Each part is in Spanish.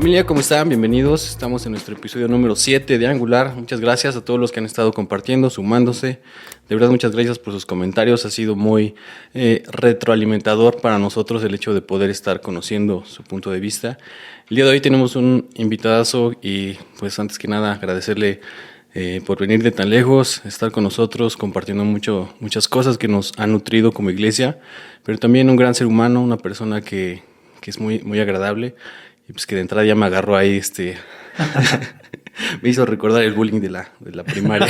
Familia, ¿cómo están? Bienvenidos. Estamos en nuestro episodio número 7 de Angular. Muchas gracias a todos los que han estado compartiendo, sumándose. De verdad, muchas gracias por sus comentarios. Ha sido muy retroalimentador para nosotros el hecho de poder estar conociendo su punto de vista. El día de hoy tenemos un invitadazo y pues antes que nada agradecerle por venir de tan lejos, estar con nosotros, compartiendo muchas cosas que nos han nutrido como iglesia, pero también un gran ser humano, una persona que es muy agradable. Y pues que de entrada ya me agarró ahí, me hizo recordar el bullying de la primaria.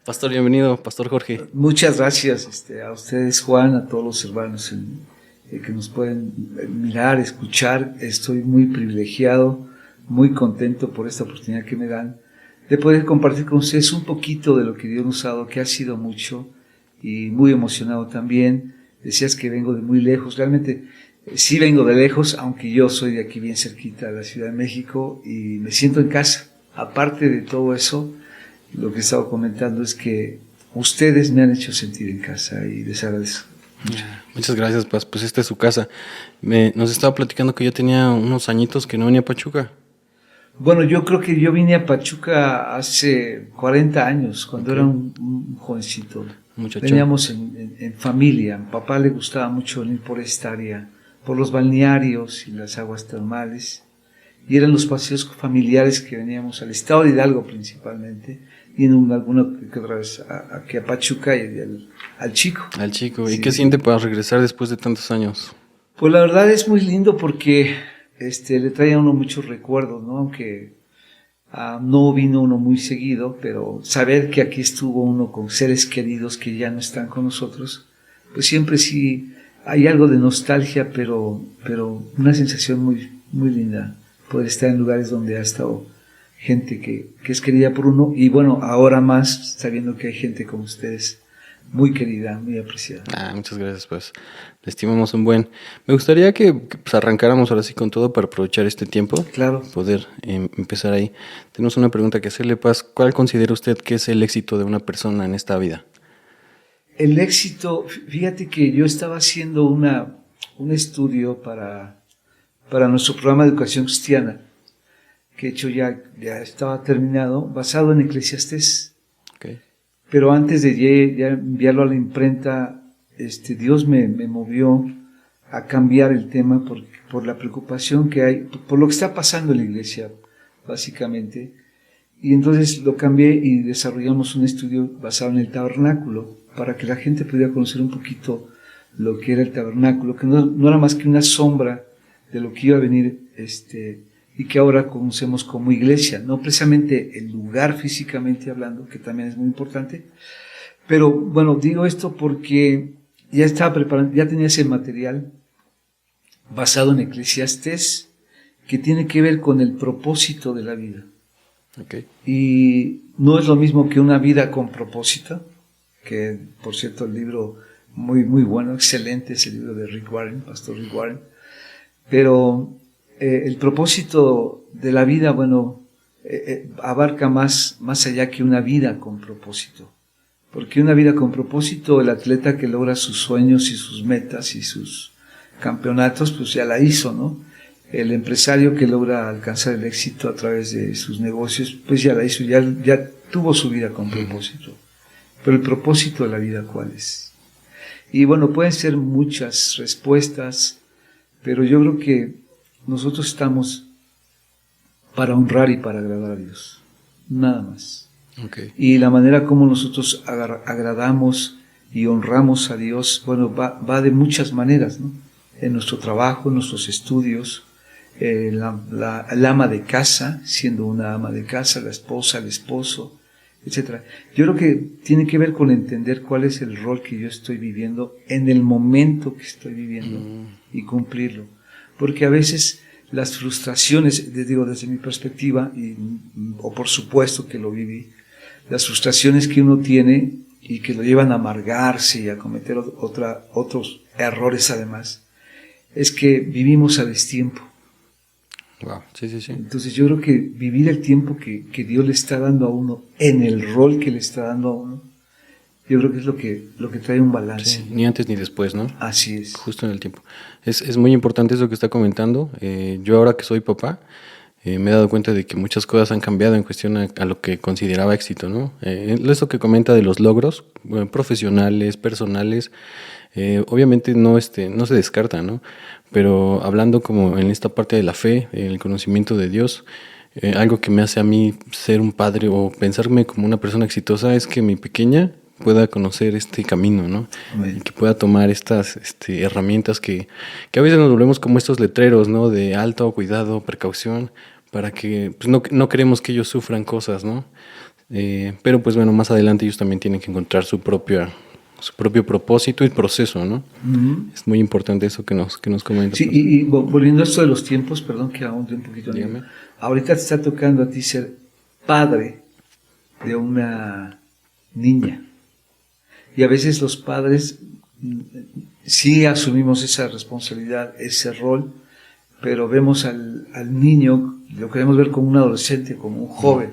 Pastor, bienvenido, Pastor Jorge. Muchas gracias a ustedes, Juan, a todos los hermanos que nos pueden mirar, escuchar. Estoy muy privilegiado, muy contento por esta oportunidad que me dan de poder compartir con ustedes un poquito de lo que Dios nos ha dado, que ha sido mucho, y muy emocionado también. Decías que vengo de muy lejos, realmente sí vengo de lejos, aunque yo soy de aquí bien cerquita de la Ciudad de México y me siento en casa. Aparte de todo eso, lo que he estado comentando es que ustedes me han hecho sentir en casa y les agradezco mucho. Muchas gracias, pues esta es su casa. Nos estaba platicando que yo tenía unos añitos que no venía a Pachuca. Bueno, yo creo que yo vine a Pachuca hace 40 años, cuando era un jovencito. Muchacho. Veníamos en familia. A mi papá le gustaba mucho venir por esta área, por los balnearios y las aguas termales. Y eran los paseos familiares que veníamos al estado de Hidalgo principalmente, y en alguna que otra vez aquí a Pachuca y al Chico. Al Chico. ¿Y Sí. qué siente para regresar después de tantos años? Pues la verdad es muy lindo porque le trae a uno muchos recuerdos, ¿no? Aunque no vino uno muy seguido, pero saber que aquí estuvo uno con seres queridos que ya no están con nosotros, pues siempre sí hay algo de nostalgia, pero una sensación muy linda, poder estar en lugares donde ha estado gente que es querida por uno, y bueno, ahora más sabiendo que hay gente como ustedes, muy querida, muy apreciada. Muchas gracias, pues. Le estimamos un buen. Me gustaría que pues, arrancáramos ahora sí con todo para aprovechar este tiempo. Claro. Poder empezar ahí. Tenemos una pregunta que hacerle, Paz. ¿Cuál considera usted que es el éxito de una persona en esta vida? El éxito, fíjate que yo estaba haciendo un estudio para nuestro programa de educación cristiana, que de hecho ya estaba terminado, basado en Eclesiastés. Okay. Pero antes de ya enviarlo a la imprenta, Dios me movió a cambiar el tema por la preocupación que hay, por lo que está pasando en la iglesia, básicamente. Y entonces lo cambié y desarrollamos un estudio basado en el tabernáculo, para que la gente pudiera conocer un poquito lo que era el tabernáculo, que no era más que una sombra de lo que iba a venir, y que ahora conocemos como iglesia, no precisamente el lugar físicamente hablando, que también es muy importante, pero bueno, digo esto porque ya estaba preparando, ya tenía ese material basado en Eclesiastés, que tiene que ver con el propósito de la vida. Okay. Y no es lo mismo que una vida con propósito, que por cierto el libro muy bueno, excelente, es el libro de Rick Warren, Pastor Rick Warren, pero el propósito de la vida, bueno, abarca más allá que una vida con propósito, porque una vida con propósito, el atleta que logra sus sueños y sus metas y sus campeonatos, pues ya la hizo, ¿no? El empresario que logra alcanzar el éxito a través de sus negocios, pues ya la hizo, ya tuvo su vida con propósito. Pero el propósito de la vida, ¿cuál es? Y bueno, pueden ser muchas respuestas, pero yo creo que nosotros estamos para honrar y para agradar a Dios, nada más. Okay. Y la manera como nosotros agradamos y honramos a Dios, bueno, va de muchas maneras, ¿no? En nuestro trabajo, en nuestros estudios, el ama de casa, siendo una ama de casa, la esposa, el esposo, etcétera. Yo creo que tiene que ver con entender cuál es el rol que yo estoy viviendo en el momento que estoy viviendo y cumplirlo. Porque a veces las frustraciones, digo desde mi perspectiva, o por supuesto que lo viví, las frustraciones que uno tiene y que lo llevan a amargarse y a cometer otros errores además, es que vivimos a destiempo. Wow. Sí. Entonces yo creo que vivir el tiempo que Dios le está dando a uno, en el rol que le está dando a uno, Yo creo que es lo que trae un balance. Sí, ni antes ni después, ¿no? Así es. Justo en el tiempo. Es muy importante eso que está comentando. Yo ahora que soy papá, me he dado cuenta de que muchas cosas han cambiado en cuestión a lo que consideraba éxito, ¿no? Eso que comenta de los logros profesionales, personales, obviamente no se descarta, ¿no? Pero hablando como en esta parte de la fe, el conocimiento de Dios, algo que me hace a mí ser un padre o pensarme como una persona exitosa es que mi pequeña pueda conocer este camino, ¿no? Amén. Y que pueda tomar estas herramientas que a veces nos volvemos como estos letreros, ¿no? De alto cuidado, precaución, para que pues, no queremos que ellos sufran cosas, ¿no? Pero pues bueno, más adelante ellos también tienen que encontrar su propio propósito y proceso, ¿no? Ujú. Es muy importante eso que nos comentas. Sí, y volviendo a esto de los tiempos, perdón que ahonde un poquito. Dígame. Ahorita te está tocando a ti ser padre de una niña. Y a veces los padres sí asumimos esa responsabilidad, ese rol, pero vemos al niño, lo queremos ver como un adolescente, como un joven.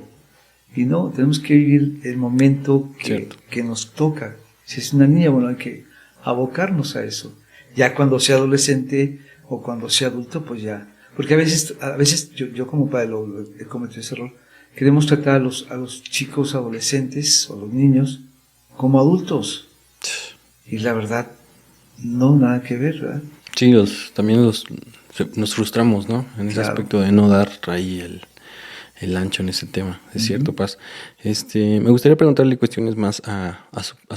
Y no, tenemos que vivir el momento que nos toca. Si es una niña, bueno, hay que abocarnos a eso. Ya cuando sea adolescente o cuando sea adulto, pues ya. Porque a veces yo como padre he cometido ese error. Queremos tratar a los chicos adolescentes o a los niños como adultos. Y la verdad, no, nada que ver, ¿verdad? Sí, también nos frustramos, ¿no? En ese aspecto de no dar ahí el ancho en ese tema, es cierto, Paz. Me gustaría preguntarle cuestiones más a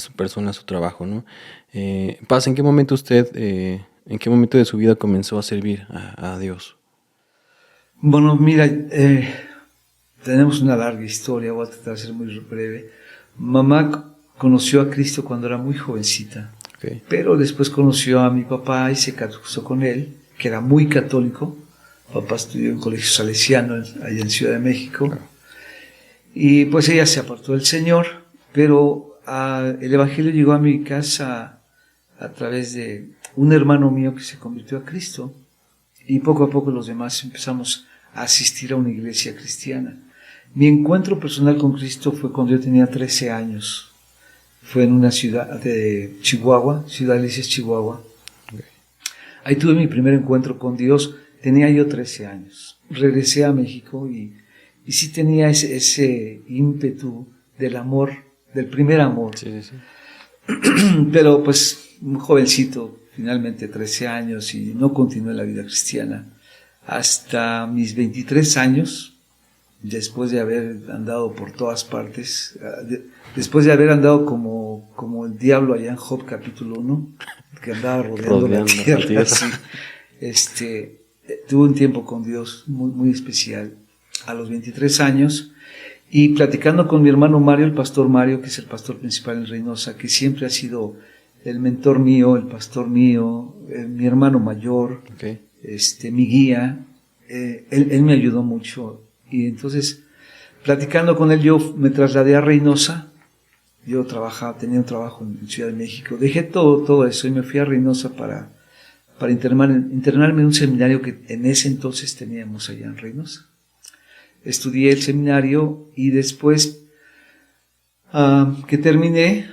su persona, a su trabajo, ¿no? Paz, ¿en qué momento de su vida comenzó a servir a Dios? Bueno, mira, tenemos una larga historia, voy a tratar de ser muy breve. Mamá conoció a Cristo cuando era muy jovencita, Okay. pero después conoció a mi papá y se casó con él, que era muy católico. Papá estudió en colegio salesiano allá en Ciudad de México. Claro. Y pues ella se apartó del Señor, pero el Evangelio llegó a mi casa a través de un hermano mío que se convirtió a Cristo, y poco a poco los demás empezamos a asistir a una iglesia cristiana. Mi encuentro personal con Cristo fue cuando yo tenía 13 años. Fue en una ciudad de Chihuahua, Ciudad Delicias, Chihuahua. Okay. Ahí tuve mi primer encuentro con Dios. Tenía yo 13 años. Regresé a México y sí tenía ese ímpetu del amor, del primer amor. Sí, sí. Pero pues un jovencito, finalmente 13 años, y no continué la vida cristiana. Hasta mis 23 años, después de haber andado por todas partes, después de haber andado como el diablo allá en Job capítulo 1, que andaba rodeando la tierra. Así, tuve un tiempo con Dios muy, muy especial a los 23 años, y platicando con mi hermano Mario, el pastor Mario, que es el pastor principal en Reynosa, que siempre ha sido el mentor mío, el pastor mío, mi hermano mayor, okay. Mi guía, él me ayudó mucho. Y entonces, platicando con él, yo me trasladé a Reynosa. Yo tenía un trabajo en Ciudad de México. Dejé todo eso y me fui a Reynosa para internarme en un seminario que en ese entonces teníamos allá en Reynosa. Estudié el seminario y después que terminé,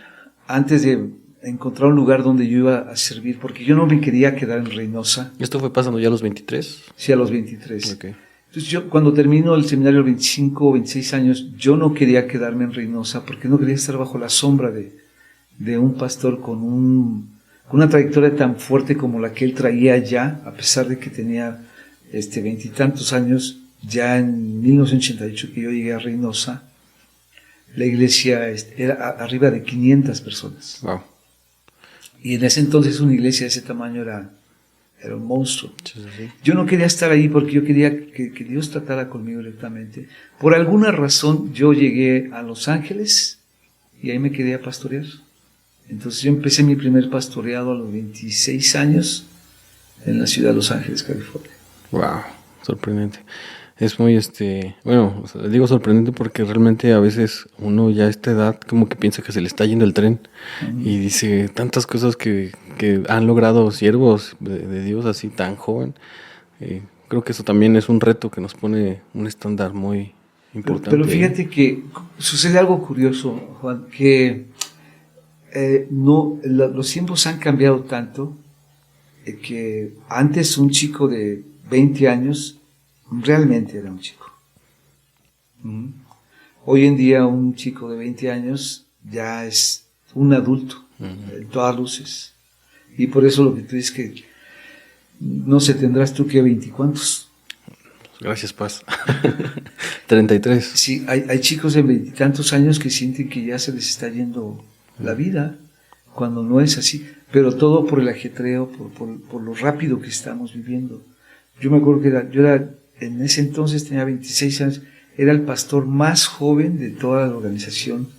antes de encontrar un lugar donde yo iba a servir, porque yo no me quería quedar en Reynosa. ¿Esto fue pasando ya a los 23? Sí, a los 23. Okay. Entonces yo, cuando termino el seminario a los 25 o 26 años, yo no quería quedarme en Reynosa porque no quería estar bajo la sombra de un pastor con una trayectoria tan fuerte como la que él traía ya, a pesar de que tenía 20 y tantos años. Ya en 1988 que yo llegué a Reynosa, la iglesia era arriba de 500 personas. Wow. Y en ese entonces una iglesia de ese tamaño era un monstruo. Sí, sí. Yo no quería estar ahí porque yo quería que Dios tratara conmigo directamente. Por alguna razón yo llegué a Los Ángeles y ahí me quedé a pastorear. Entonces yo empecé mi primer pastoreado a los 26 años en la ciudad de Los Ángeles, California. Wow, sorprendente. Es muy, digo sorprendente porque realmente a veces uno ya a esta edad como que piensa que se le está yendo el tren. Uh-huh. Y dice tantas cosas que han logrado siervos de Dios así tan joven. Creo que eso también es un reto que nos pone un estándar muy importante. Pero fíjate que sucede algo curioso, Juan, que no, los tiempos han cambiado tanto que antes un chico de 20 años realmente era un chico. Hoy en día un chico de 20 años ya es un adulto, en todas luces. Y por eso lo que tú dices que no sé, tendrás tú que 20 cuántos. Gracias, Paz. 33. Sí, hay chicos de 20 y tantos años que sienten que ya se les está yendo la vida, cuando no es así. Pero todo por el ajetreo, por lo rápido que estamos viviendo. Yo me acuerdo que yo era, en ese entonces tenía 26 años, era el pastor más joven de toda la organización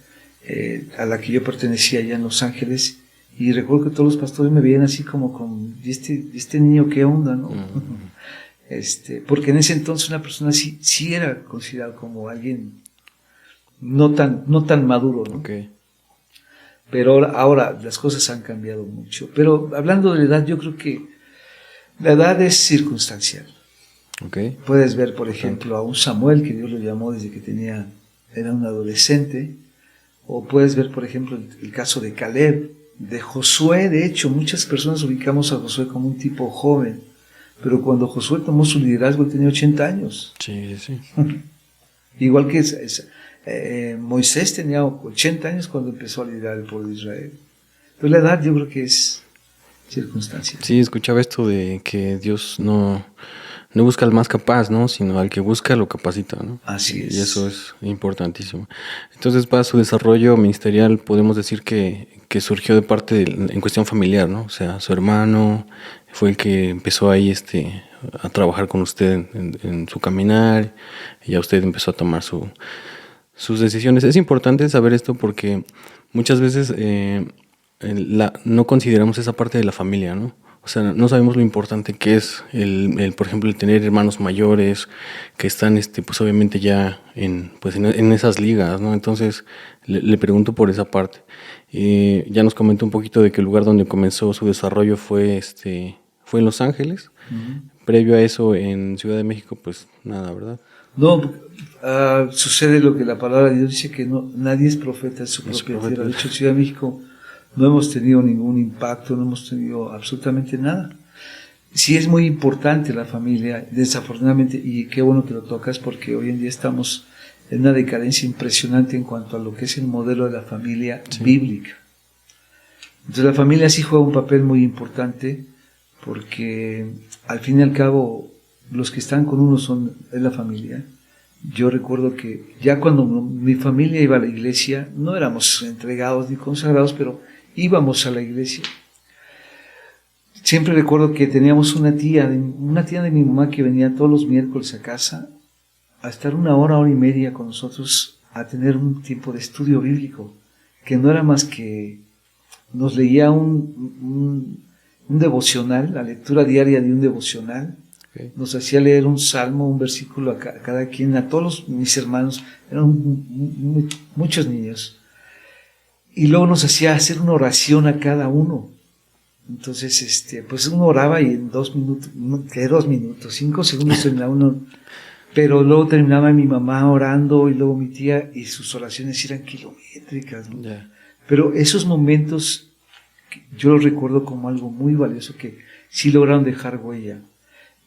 a la que yo pertenecía allá en Los Ángeles. Y recuerdo que todos los pastores me veían así como con, ¿y este niño qué onda, no? Porque en ese entonces una persona sí era considerado como alguien no tan maduro, ¿no? Okay. Pero ahora las cosas han cambiado mucho. Pero hablando de la edad, yo creo que la edad es circunstancial. Okay. Puedes ver, por ejemplo, a un Samuel, que Dios lo llamó desde que era un adolescente, o puedes ver, por ejemplo, el caso de Caleb, de Josué. De hecho, muchas personas ubicamos a Josué como un tipo joven, pero cuando Josué tomó su liderazgo él tenía 80 años. Sí. Igual que Moisés tenía 80 años cuando empezó a liderar el pueblo de Israel. Entonces la edad yo creo que es circunstancial. Sí, escuchaba esto de que Dios no busca al más capaz, ¿no? Sino al que busca lo capacita, ¿no? Así es. Y eso es importantísimo. Entonces, para su desarrollo ministerial, podemos decir que surgió de parte en cuestión familiar, ¿no? O sea, su hermano fue el que empezó ahí a trabajar con usted en su caminar, y ya usted empezó a tomar sus decisiones. Es importante saber esto porque muchas veces no consideramos esa parte de la familia, ¿no? O sea, no sabemos lo importante que es por ejemplo, el tener hermanos mayores que están, pues obviamente ya en esas ligas, ¿no? Entonces, le pregunto por esa parte. Ya nos comentó un poquito de que el lugar donde comenzó su desarrollo fue en Los Ángeles. Uh-huh. Previo a eso, en Ciudad de México, pues nada, ¿verdad? No, sucede lo que la palabra de Dios dice, que nadie es profeta en su propia tierra. De hecho, en Ciudad de México no hemos tenido ningún impacto, no hemos tenido absolutamente nada. Sí es muy importante la familia, desafortunadamente, y qué bueno que lo tocas, porque hoy en día estamos en una decadencia impresionante en cuanto a lo que es el modelo de la familia bíblica. Entonces la familia sí juega un papel muy importante, porque al fin y al cabo los que están con uno es la familia. Yo recuerdo que ya cuando mi familia iba a la iglesia, no éramos entregados ni consagrados, pero íbamos a la iglesia. Siempre recuerdo que teníamos una tía de mi mamá que venía todos los miércoles a casa a estar una hora y media con nosotros, a tener un tiempo de estudio bíblico, que no era más que nos leía un devocional, la lectura diaria de un devocional. Okay. Nos hacía leer un salmo, un versículo a cada quien, a todos mis hermanos, eran muchos niños. Y luego nos hacía hacer una oración a cada uno. Entonces, pues uno oraba y en 2 minutos, 5 segundos terminaba uno. Pero luego terminaba mi mamá orando y luego mi tía, y sus oraciones eran kilométricas, ¿no? Yeah. Pero esos momentos yo los recuerdo como algo muy valioso que sí lograron dejar huella.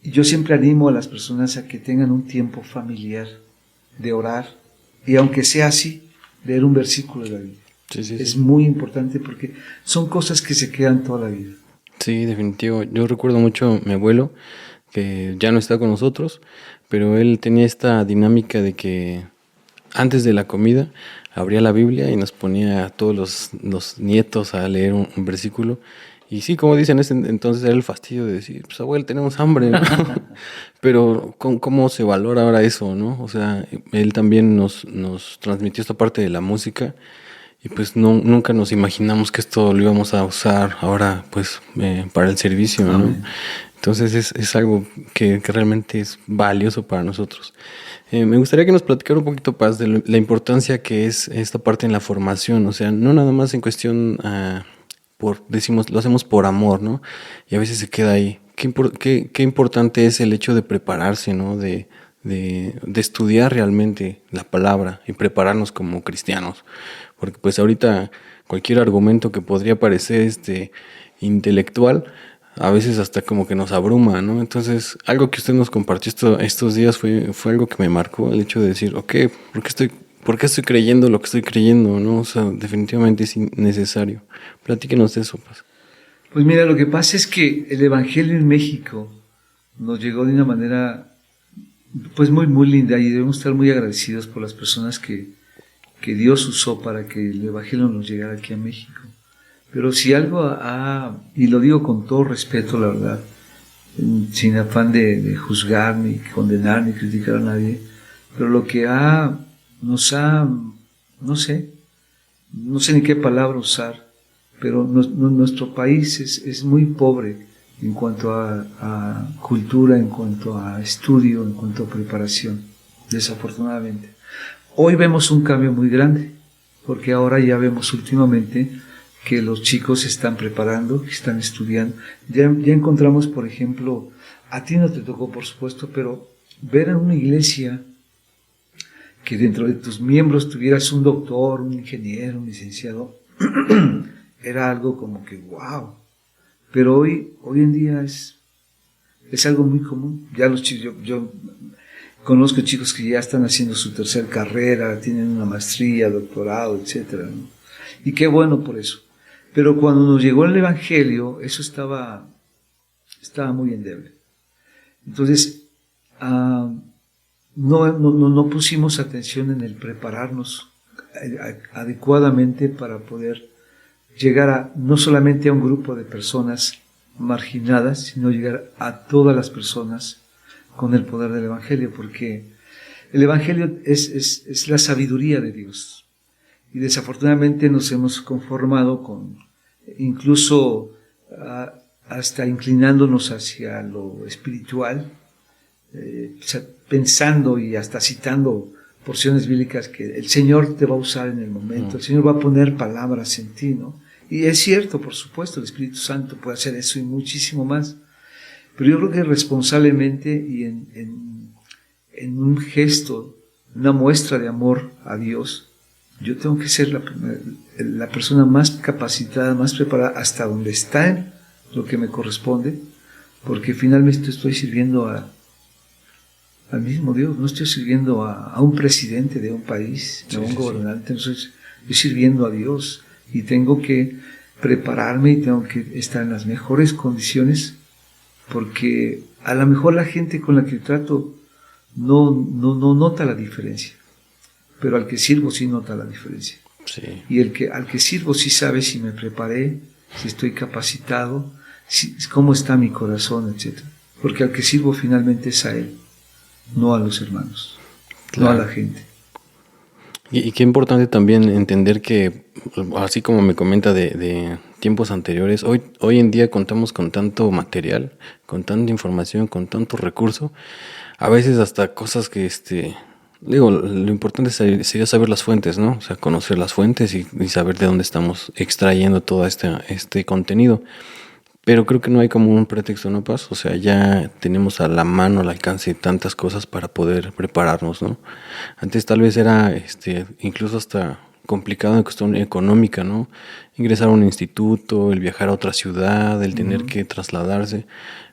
Y yo siempre animo a las personas a que tengan un tiempo familiar de orar, y aunque sea así, leer un versículo de la Biblia. Sí. Es muy importante porque son cosas que se quedan toda la vida. Sí, definitivo. Yo recuerdo mucho a mi abuelo, que ya no está con nosotros, pero él tenía esta dinámica de que antes de la comida abría la Biblia y nos ponía a todos los nietos a leer un versículo. Y sí, como dicen, entonces era el fastidio de decir, pues abuelo, tenemos hambre, ¿no? Pero ¿cómo se valora ahora eso, no? O sea, él también nos transmitió esta parte de la música, y pues nunca nos imaginamos que esto lo íbamos a usar ahora, pues, para el servicio, ¿no? Amén. Entonces es algo que realmente es valioso para nosotros. Me gustaría que nos platicara un poquito, Paz, de la importancia que es esta parte en la formación. O sea, no nada más en cuestión, lo hacemos por amor, ¿no? Y a veces se queda ahí. Qué importante es el hecho de prepararse, ¿no? De estudiar realmente la palabra y prepararnos como cristianos. Porque pues ahorita cualquier argumento que podría parecer intelectual, a veces hasta como que nos abruma, ¿no? Entonces, algo que usted nos compartió estos días fue algo que me marcó, el hecho de decir, ok, ¿por qué estoy creyendo lo que estoy creyendo, no? O sea, definitivamente es innecesario. Platíquenos de eso, pues. Pues mira, lo que pasa es que el Evangelio en México nos llegó de una manera pues muy muy linda y debemos estar muy agradecidos por las personas que Dios usó para que el Evangelio nos llegara aquí a México. Pero si algo y lo digo con todo respeto, la verdad, sin afán de juzgar, ni condenar, ni criticar a nadie, pero lo que no sé ni qué palabra usar, pero nuestro país es muy pobre en cuanto a cultura, en cuanto a estudio, en cuanto a preparación, desafortunadamente. Hoy vemos un cambio muy grande, porque ahora ya vemos últimamente que los chicos se están preparando, que están estudiando. Ya encontramos, por ejemplo, a ti no te tocó, por supuesto, pero ver en una iglesia que dentro de tus miembros tuvieras un doctor, un ingeniero, un licenciado, era algo como que wow. Pero hoy en día es algo muy común. Ya los chicos, yo conozco chicos que ya están haciendo su tercera carrera, tienen una maestría, doctorado, etcétera, ¿no? Y qué bueno por eso. Pero cuando nos llegó el Evangelio, eso estaba muy endeble. Entonces, no pusimos atención en el prepararnos adecuadamente para poder llegar no solamente a un grupo de personas marginadas, sino llegar a todas las personas con el poder del Evangelio, porque el Evangelio es la sabiduría de Dios. Y desafortunadamente nos hemos conformado con, incluso hasta inclinándonos hacia lo espiritual, pensando y hasta citando porciones bíblicas que el Señor te va a usar en el momento, el Señor va a poner palabras en ti, ¿no? Y es cierto, por supuesto, el Espíritu Santo puede hacer eso y muchísimo más. Pero yo creo que responsablemente y en un gesto, una muestra de amor a Dios, yo tengo que ser la persona más capacitada, más preparada, hasta donde está lo que me corresponde, porque finalmente estoy sirviendo al mismo Dios, no estoy sirviendo a un presidente de un país, a un gobernante, no estoy sirviendo a Dios y tengo que prepararme y tengo que estar en las mejores condiciones, porque a lo mejor la gente con la que trato no nota la diferencia, pero al que sirvo sí nota la diferencia. Sí. Y al que sirvo sí sabe si me preparé, si estoy capacitado, cómo está mi corazón, etc. Porque al que sirvo finalmente es a Él, no a los hermanos, claro, no a la gente. Y qué importante también entender que, así como me comenta de tiempos anteriores, hoy en día contamos con tanto material, con tanta información, con tanto recurso, a veces hasta cosas que, digo, lo importante sería saber las fuentes, ¿no? O sea, conocer las fuentes y saber de dónde estamos extrayendo todo este contenido. Pero creo que no hay como un pretexto, ¿no, Paz? O sea, ya tenemos a la mano, al alcance tantas cosas para poder prepararnos, ¿no? Antes tal vez era, incluso hasta complicado en cuestión económica, ¿no? Ingresar a un instituto, el viajar a otra ciudad, el tener que trasladarse.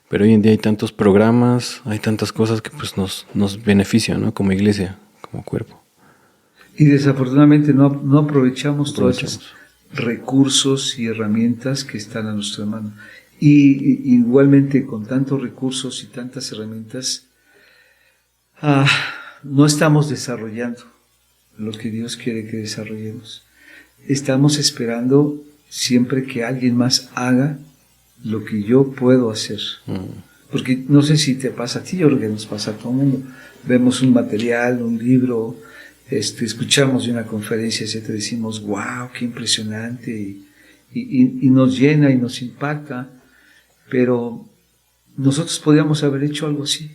Pero hoy en día hay tantos programas, hay tantas cosas que pues nos benefician, ¿no? Como iglesia, como cuerpo. Y desafortunadamente no aprovechamos todos esos recursos y herramientas que están a nuestra mano. Y igualmente con tantos recursos y tantas herramientas, no estamos desarrollando lo que Dios quiere que desarrollemos. Estamos esperando siempre que alguien más haga lo que yo puedo hacer. Porque no sé si te pasa a ti, yo creo que nos pasa a todo el mundo. Vemos un material, un libro, escuchamos de una conferencia, etc. Decimos, wow, qué impresionante, y nos llena y nos impacta, pero nosotros podríamos haber hecho algo así.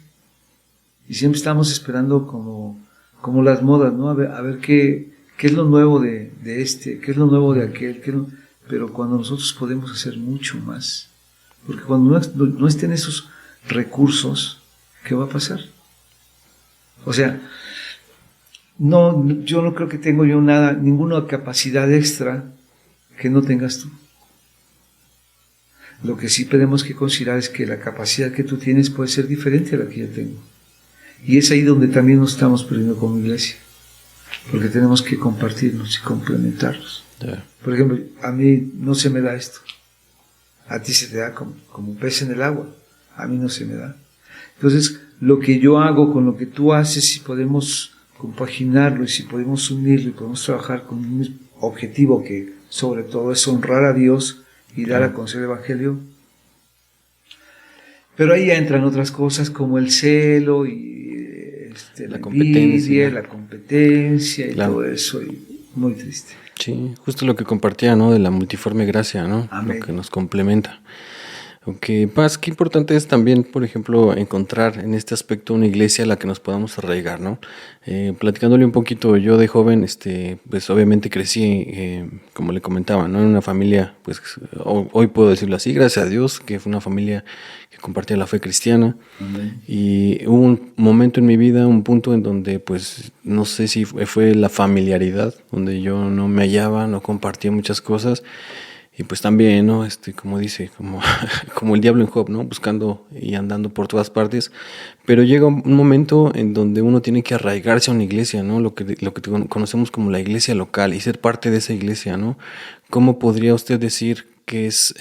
Y siempre estamos esperando como las modas, ¿no? A ver qué es lo nuevo de qué es lo nuevo de aquel, pero cuando nosotros podemos hacer mucho más. Porque cuando no estén esos recursos, ¿qué va a pasar? O sea, No, yo no creo que tengo yo nada, ninguna capacidad extra que no tengas tú. Lo que sí tenemos que considerar es que la capacidad que tú tienes puede ser diferente a la que yo tengo. Y es ahí donde también nos estamos perdiendo como iglesia, porque tenemos que compartirnos y complementarnos. Yeah. Por ejemplo, a mí no se me da esto. A ti se te da como un pez en el agua. A mí no se me da. Entonces, lo que yo hago con lo que tú haces, si podemos compaginarlo y si podemos unirlo y podemos trabajar con un mismo objetivo que sobre todo es honrar a Dios y dar a conocer el Evangelio. Pero ahí entran otras cosas como el celo y la envidia, la competencia y todo eso, y muy triste. Sí, justo lo que compartía, ¿no? De la multiforme gracia, ¿no? Amén. Lo que nos complementa. Aunque, Paz, qué importante es también, por ejemplo, encontrar en este aspecto una iglesia a la que nos podamos arraigar, ¿no? Platicándole un poquito, yo de joven, pues obviamente crecí, como le comentaba, ¿no? En una familia, pues hoy puedo decirlo así, gracias a Dios, que fue una familia que compartía la fe cristiana. Amén. Y hubo un momento en mi vida, un punto en donde, pues, no sé si fue la familiaridad, donde yo no me hallaba, no compartía muchas cosas. Y pues también, ¿no? Como dice, como el diablo en Job, ¿no? Buscando y andando por todas partes. Pero llega un momento en donde uno tiene que arraigarse a una iglesia, ¿no? Lo que conocemos como la iglesia local y ser parte de esa iglesia, ¿no? ¿Cómo podría usted decir que es...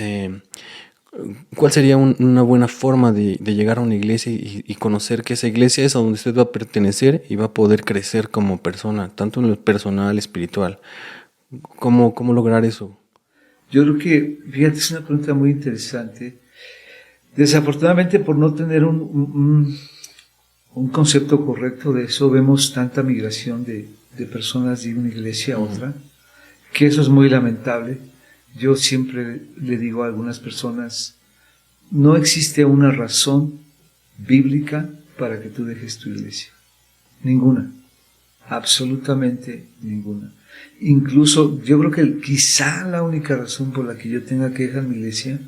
¿Cuál sería una buena forma de llegar a una iglesia y conocer que esa iglesia es a donde usted va a pertenecer y va a poder crecer como persona, tanto en lo personal, espiritual? ¿Cómo lograr eso? Yo creo que, fíjate, es una pregunta muy interesante. Desafortunadamente, por no tener un concepto correcto de eso, vemos tanta migración de personas de una iglesia a otra, que eso es muy lamentable. Yo siempre le digo a algunas personas, no existe una razón bíblica para que tú dejes tu iglesia. Ninguna. Absolutamente ninguna. Incluso yo creo que quizá la única razón por la que yo tenga que dejar mi iglesia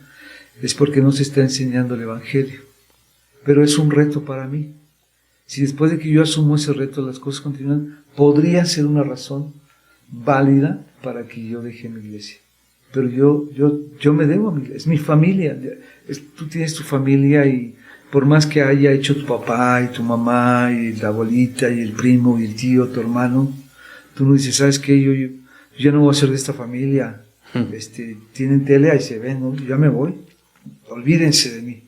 es porque no se está enseñando el Evangelio. Pero es un reto para mí. Si después de que yo asumo ese reto las cosas continúan, podría ser una razón válida para que yo deje mi iglesia. Pero yo me debo a mi iglesia, es mi familia. Tú tienes tu familia y por más que haya hecho tu papá y tu mamá y la abuelita y el primo y el tío, tu hermano, tú no dices, ¿sabes qué? Yo ya no voy a ser de esta familia. Tienen tele, ahí se ven, ¿no? Yo ya me voy. Olvídense de mí.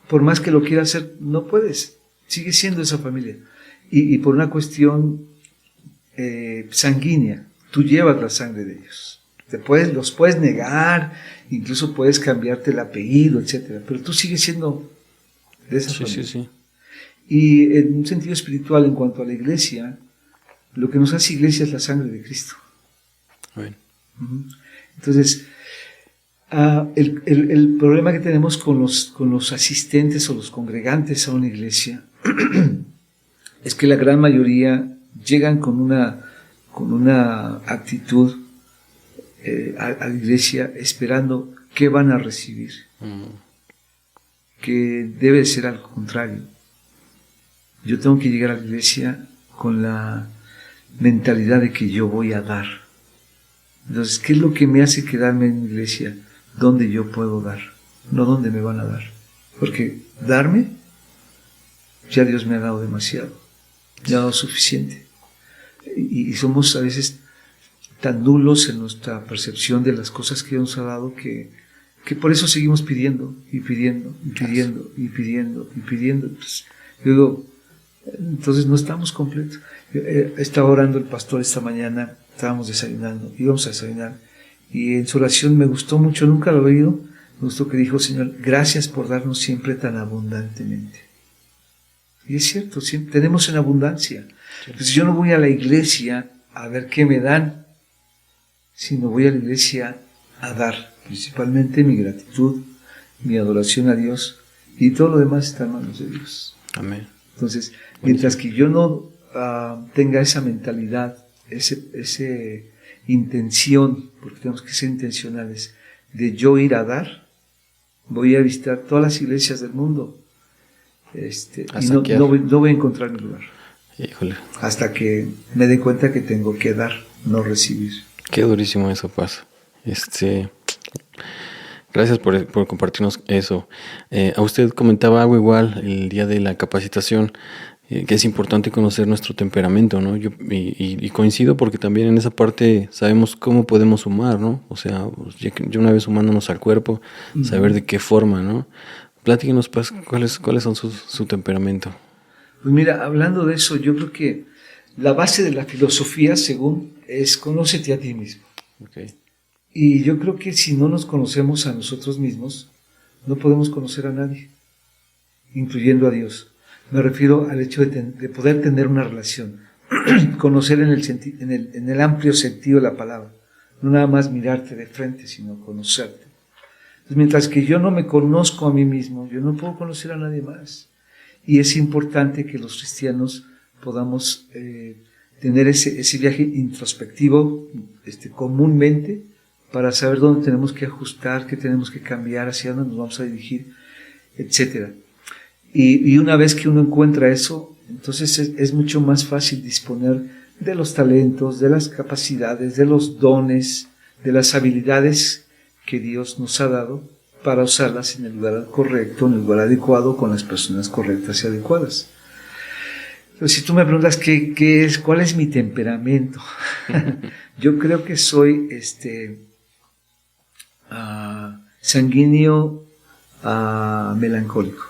Por más que lo quiera hacer, no puedes. Sigue siendo esa familia. Y por una cuestión sanguínea, tú llevas la sangre de ellos. Los puedes negar, incluso puedes cambiarte el apellido, etcétera, pero tú sigues siendo de esa familia. Sí. Y en un sentido espiritual, en cuanto a la iglesia, lo que nos hace iglesia es la sangre de Cristo. Bueno. Entonces, el problema que tenemos con los asistentes o los congregantes a una iglesia es que la gran mayoría llegan con una actitud a la iglesia esperando qué van a recibir, que debe ser algo contrario. Yo tengo que llegar a la iglesia con la mentalidad de que yo voy a dar. Entonces, ¿qué es lo que me hace quedarme en la iglesia? ¿Dónde yo puedo dar? No dónde me van a dar. Porque darme, ya Dios me ha dado demasiado, me ha dado suficiente. Y somos a veces tan nulos en nuestra percepción de las cosas que Dios nos ha dado que por eso seguimos pidiendo y pidiendo y pidiendo y pidiendo y pidiendo. Entonces no estamos completos. Estaba orando el pastor esta mañana, estábamos desayunando, íbamos a desayunar, y en su oración me gustó mucho, nunca lo he oído, me gustó que dijo: Señor, gracias por darnos siempre tan abundantemente. Y es cierto, siempre tenemos en abundancia. Entonces yo no voy a la iglesia a ver qué me dan, sino voy a la iglesia a dar, principalmente mi gratitud, mi adoración a Dios, y todo lo demás está en manos de Dios. Amén. Entonces, mientras que yo no tenga esa mentalidad, esa intención, porque tenemos que ser intencionales, de yo ir a dar, voy a visitar todas las iglesias del mundo, y no voy a encontrar mi lugar. Híjole. hasta que me dé cuenta que tengo que dar, no recibir. Qué durísimo eso pasa. Gracias por compartirnos eso. A usted comentaba algo igual el día de la capacitación, que es importante conocer nuestro temperamento, ¿no? Y coincido porque también en esa parte sabemos cómo podemos sumar, ¿no? O sea, pues, ya una vez sumándonos al cuerpo, saber de qué forma, ¿no? Platíquenos, pues, cuáles son su temperamento. Pues mira, hablando de eso, yo creo que la base de la filosofía, según, es conócete a ti mismo. Okay. Y yo creo que si no nos conocemos a nosotros mismos, no podemos conocer a nadie, incluyendo a Dios. Me refiero al hecho de poder tener una relación, conocer en el amplio sentido de la palabra, no nada más mirarte de frente, sino conocerte. Entonces, mientras que yo no me conozco a mí mismo, yo no puedo conocer a nadie más. Y es importante que los cristianos podamos tener ese viaje introspectivo comúnmente, para saber dónde tenemos que ajustar, qué tenemos que cambiar, hacia dónde nos vamos a dirigir, etc. Y una vez que uno encuentra eso, entonces es mucho más fácil disponer de los talentos, de las capacidades, de los dones, de las habilidades que Dios nos ha dado para usarlas en el lugar correcto, en el lugar adecuado, con las personas correctas y adecuadas. Entonces, si tú me preguntas cuál es mi temperamento, yo creo que soy sanguíneo melancólico.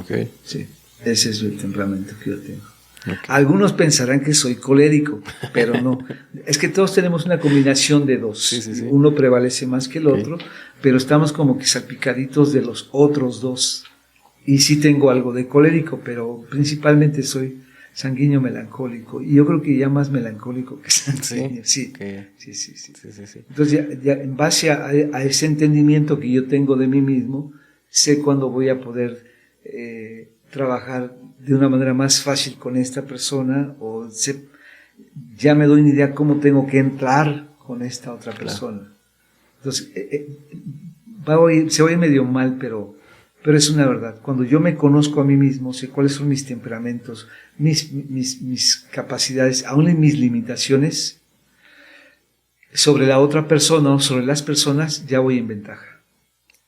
Okay. Sí, ese es el temperamento que yo tengo. Okay. Algunos pensarán que soy colérico, pero no. Es que todos tenemos una combinación de dos. Sí. Uno prevalece más que el otro, pero estamos como que salpicaditos de los otros dos. Y sí tengo algo de colérico, pero principalmente soy sanguíneo melancólico. Y yo creo que ya más melancólico que sanguíneo. Sí. Entonces, ya en base a ese entendimiento que yo tengo de mí mismo, sé cuándo voy a poder trabajar de una manera más fácil con esta persona, o ya me doy una idea cómo tengo que entrar con esta otra persona. Entonces, se oye medio mal, pero es una verdad. Cuando yo me conozco a mí mismo, sé cuáles son mis temperamentos, mis capacidades, aún en mis limitaciones, sobre la otra persona o sobre las personas, ya voy en ventaja.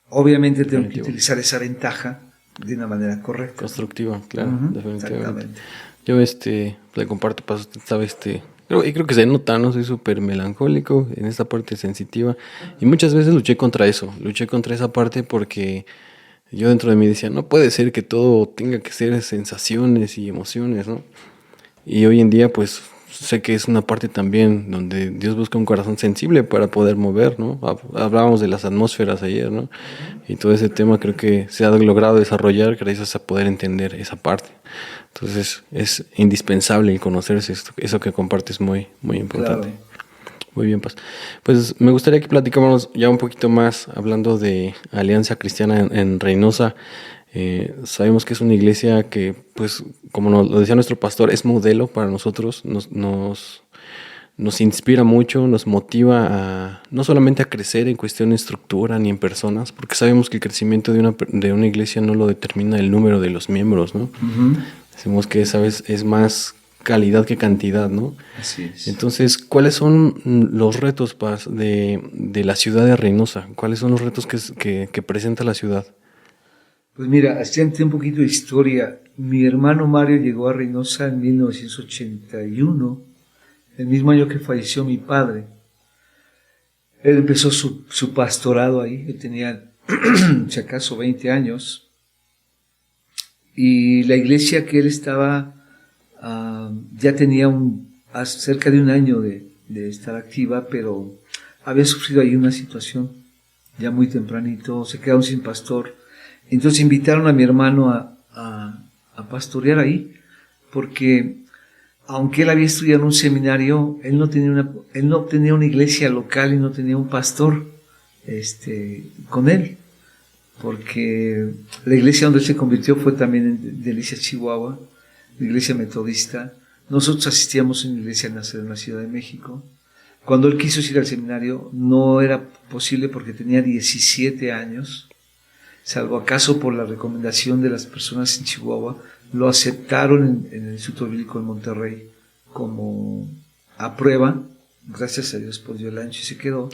Obviamente tengo que utilizar esa ventaja de una manera correcta. Constructiva, claro, definitivamente. Exactamente. Yo le comparto, usted sabe, creo que se nota, ¿no? Soy súper melancólico en esta parte sensitiva, y muchas veces luché contra esa parte, porque yo dentro de mí decía, no puede ser que todo tenga que ser sensaciones y emociones, ¿no? Y hoy en día, pues, sé que es una parte también donde Dios busca un corazón sensible para poder mover, ¿no? Hablábamos de las atmósferas ayer, ¿no? Y todo ese tema creo que se ha logrado desarrollar gracias a poder entender esa parte. Entonces, es indispensable el conocerse. Eso que compartes es muy, muy importante. Claro. Muy bien, pues me gustaría que platicáramos ya un poquito más, hablando de Alianza Cristiana en Reynosa. Sabemos que es una iglesia que, pues, como lo decía nuestro pastor, es modelo para nosotros, nos inspira mucho, nos motiva no solamente a crecer en cuestión de estructura ni en personas, porque sabemos que el crecimiento de una iglesia no lo determina el número de los miembros, ¿no? Uh-huh. Decimos que esa vez es más calidad que cantidad, ¿no? Así es. Entonces, ¿cuáles son los retos, Paz, de la ciudad de Reynosa? ¿Cuáles son los retos que presenta la ciudad? Pues mira, haciendo un poquito de historia, mi hermano Mario llegó a Reynosa en 1981, el mismo año que falleció mi padre. Él empezó su pastorado ahí, él tenía, si acaso, 20 años, y la iglesia que él estaba, ya tenía cerca de un año de estar activa, pero había sufrido ahí una situación, ya muy tempranito, se quedaron sin pastor. Entonces invitaron a mi hermano a pastorear ahí, porque aunque él había estudiado en un seminario, él no tenía una iglesia local y no tenía un pastor con él, porque la iglesia donde él se convirtió fue también en Delicias, Chihuahua, la iglesia metodista. Nosotros asistíamos en la iglesia Nazaret en la Ciudad de México. Cuando él quiso ir al seminario, no era posible porque tenía 17 años, salvo acaso por la recomendación de las personas en Chihuahua lo aceptaron en el Instituto Bíblico de Monterrey como a prueba. Gracias a Dios pues dio el ancho y se quedó.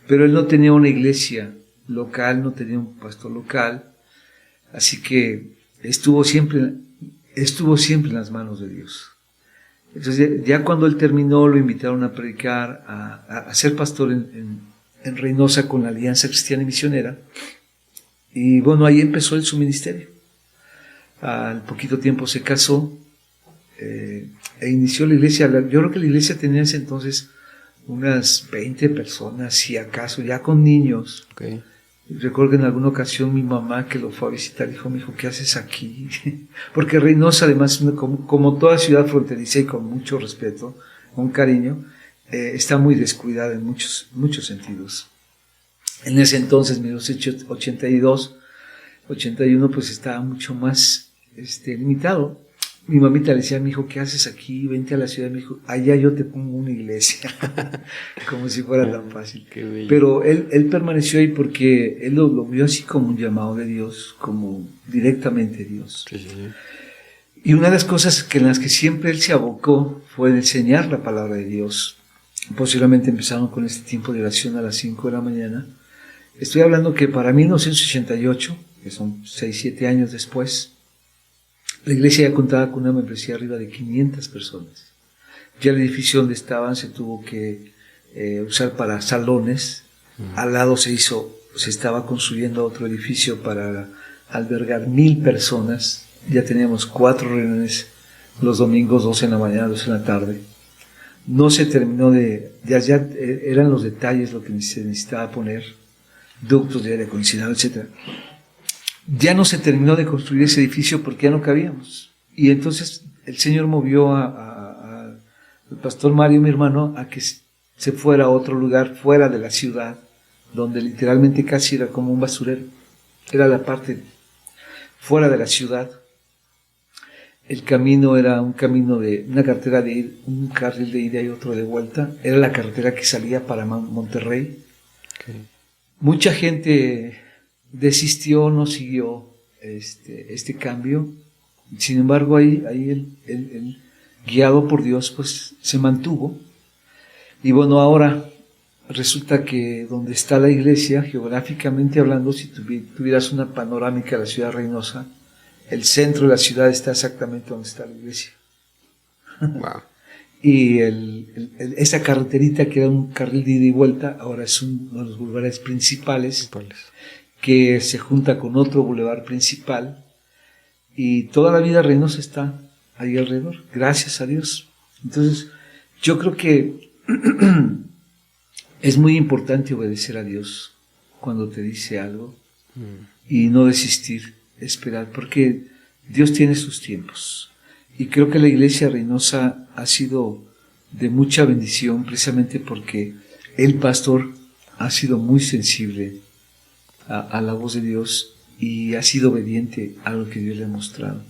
Pero él no tenía una iglesia local, no tenía un pastor local, así que estuvo siempre en las manos de Dios. Entonces ya cuando él terminó lo invitaron a predicar, a ser pastor en Reynosa con la Alianza Cristiana y Misionera, y bueno, ahí empezó su ministerio. Al poquito tiempo se casó e inició la iglesia. Yo creo que la iglesia tenía en ese entonces unas 20 personas, si acaso, ya con niños. Okay. Recuerdo que en alguna ocasión mi mamá que lo fue a visitar dijo, mijo, ¿qué haces aquí? Porque Reynosa, además, como toda ciudad fronteriza y con mucho respeto, con cariño, está muy descuidada en muchos sentidos. En ese entonces, 1982, 81, pues estaba mucho más limitado. Mi mamita le decía, mijo, ¿qué haces aquí? Vente a la ciudad. Me dijo, allá yo te pongo una iglesia. Como si fuera tan fácil. Pero él permaneció ahí porque él lo vio así como un llamado de Dios, como directamente Dios. Sí, sí, sí. Y una de las cosas en las que siempre él se abocó fue de enseñar la palabra de Dios. Posiblemente empezaron con este tiempo de oración a las 5 de la mañana. Estoy hablando que para 1988, que son 6, 7 años después, la iglesia ya contaba con una membresía arriba de 500 personas. Ya el edificio donde estaban se tuvo que usar para salones. Al lado se estaba construyendo otro edificio para albergar 1,000 personas. Ya teníamos 4 reuniones los domingos, 2 en la mañana, 2 en la tarde. No se terminó ya eran los detalles lo que se necesitaba poner, ductos de aire acondicionado, etc. Ya no se terminó de construir ese edificio porque ya no cabíamos. Y entonces el Señor movió al pastor Mario, mi hermano, a que se fuera a otro lugar fuera de la ciudad, donde literalmente casi era como un basurero. Era la parte fuera de la ciudad. El camino era un camino de una carretera un carril de ida y otro de vuelta. Era la carretera que salía para Monterrey. Okay. Mucha gente desistió, no siguió este cambio. Sin embargo, ahí él, guiado por Dios, pues se mantuvo. Y bueno, ahora resulta que donde está la iglesia, geográficamente hablando, si tuvieras una panorámica de la ciudad de Reynosa, el centro de la ciudad está exactamente donde está la iglesia. Wow. Y esa carreterita que era un carril de ida y vuelta, ahora es uno de los bulevares principales que se junta con otro bulevar principal, y toda la vida Reynosa está ahí alrededor, gracias a Dios. Entonces, yo creo que es muy importante obedecer a Dios cuando te dice algo y no desistir, esperar, porque Dios tiene sus tiempos. Y creo que la iglesia Reynosa ha sido de mucha bendición precisamente porque el pastor ha sido muy sensible a la voz de Dios y ha sido obediente a lo que Dios le ha mostrado.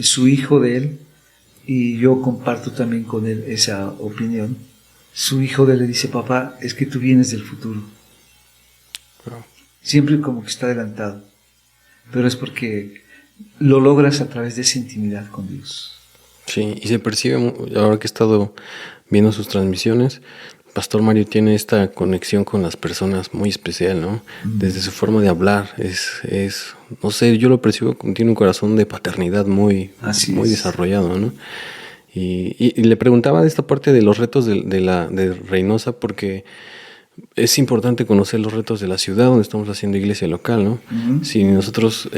Su hijo de él, y yo comparto también con él esa opinión, su hijo de él le dice, papá, es que tú vienes del futuro. Wow. Siempre como que está adelantado, pero es porque lo logras a través de esa intimidad con Dios. Sí, y se percibe, ahora que he estado viendo sus transmisiones, Pastor Mario tiene esta conexión con las personas muy especial, ¿no? Desde su forma de hablar, no sé, yo lo percibo, tiene un corazón de paternidad muy desarrollado, ¿no? Y le preguntaba de esta parte de los retos de Reynosa, porque es importante conocer los retos de la ciudad donde estamos haciendo iglesia local, ¿no? Si nosotros,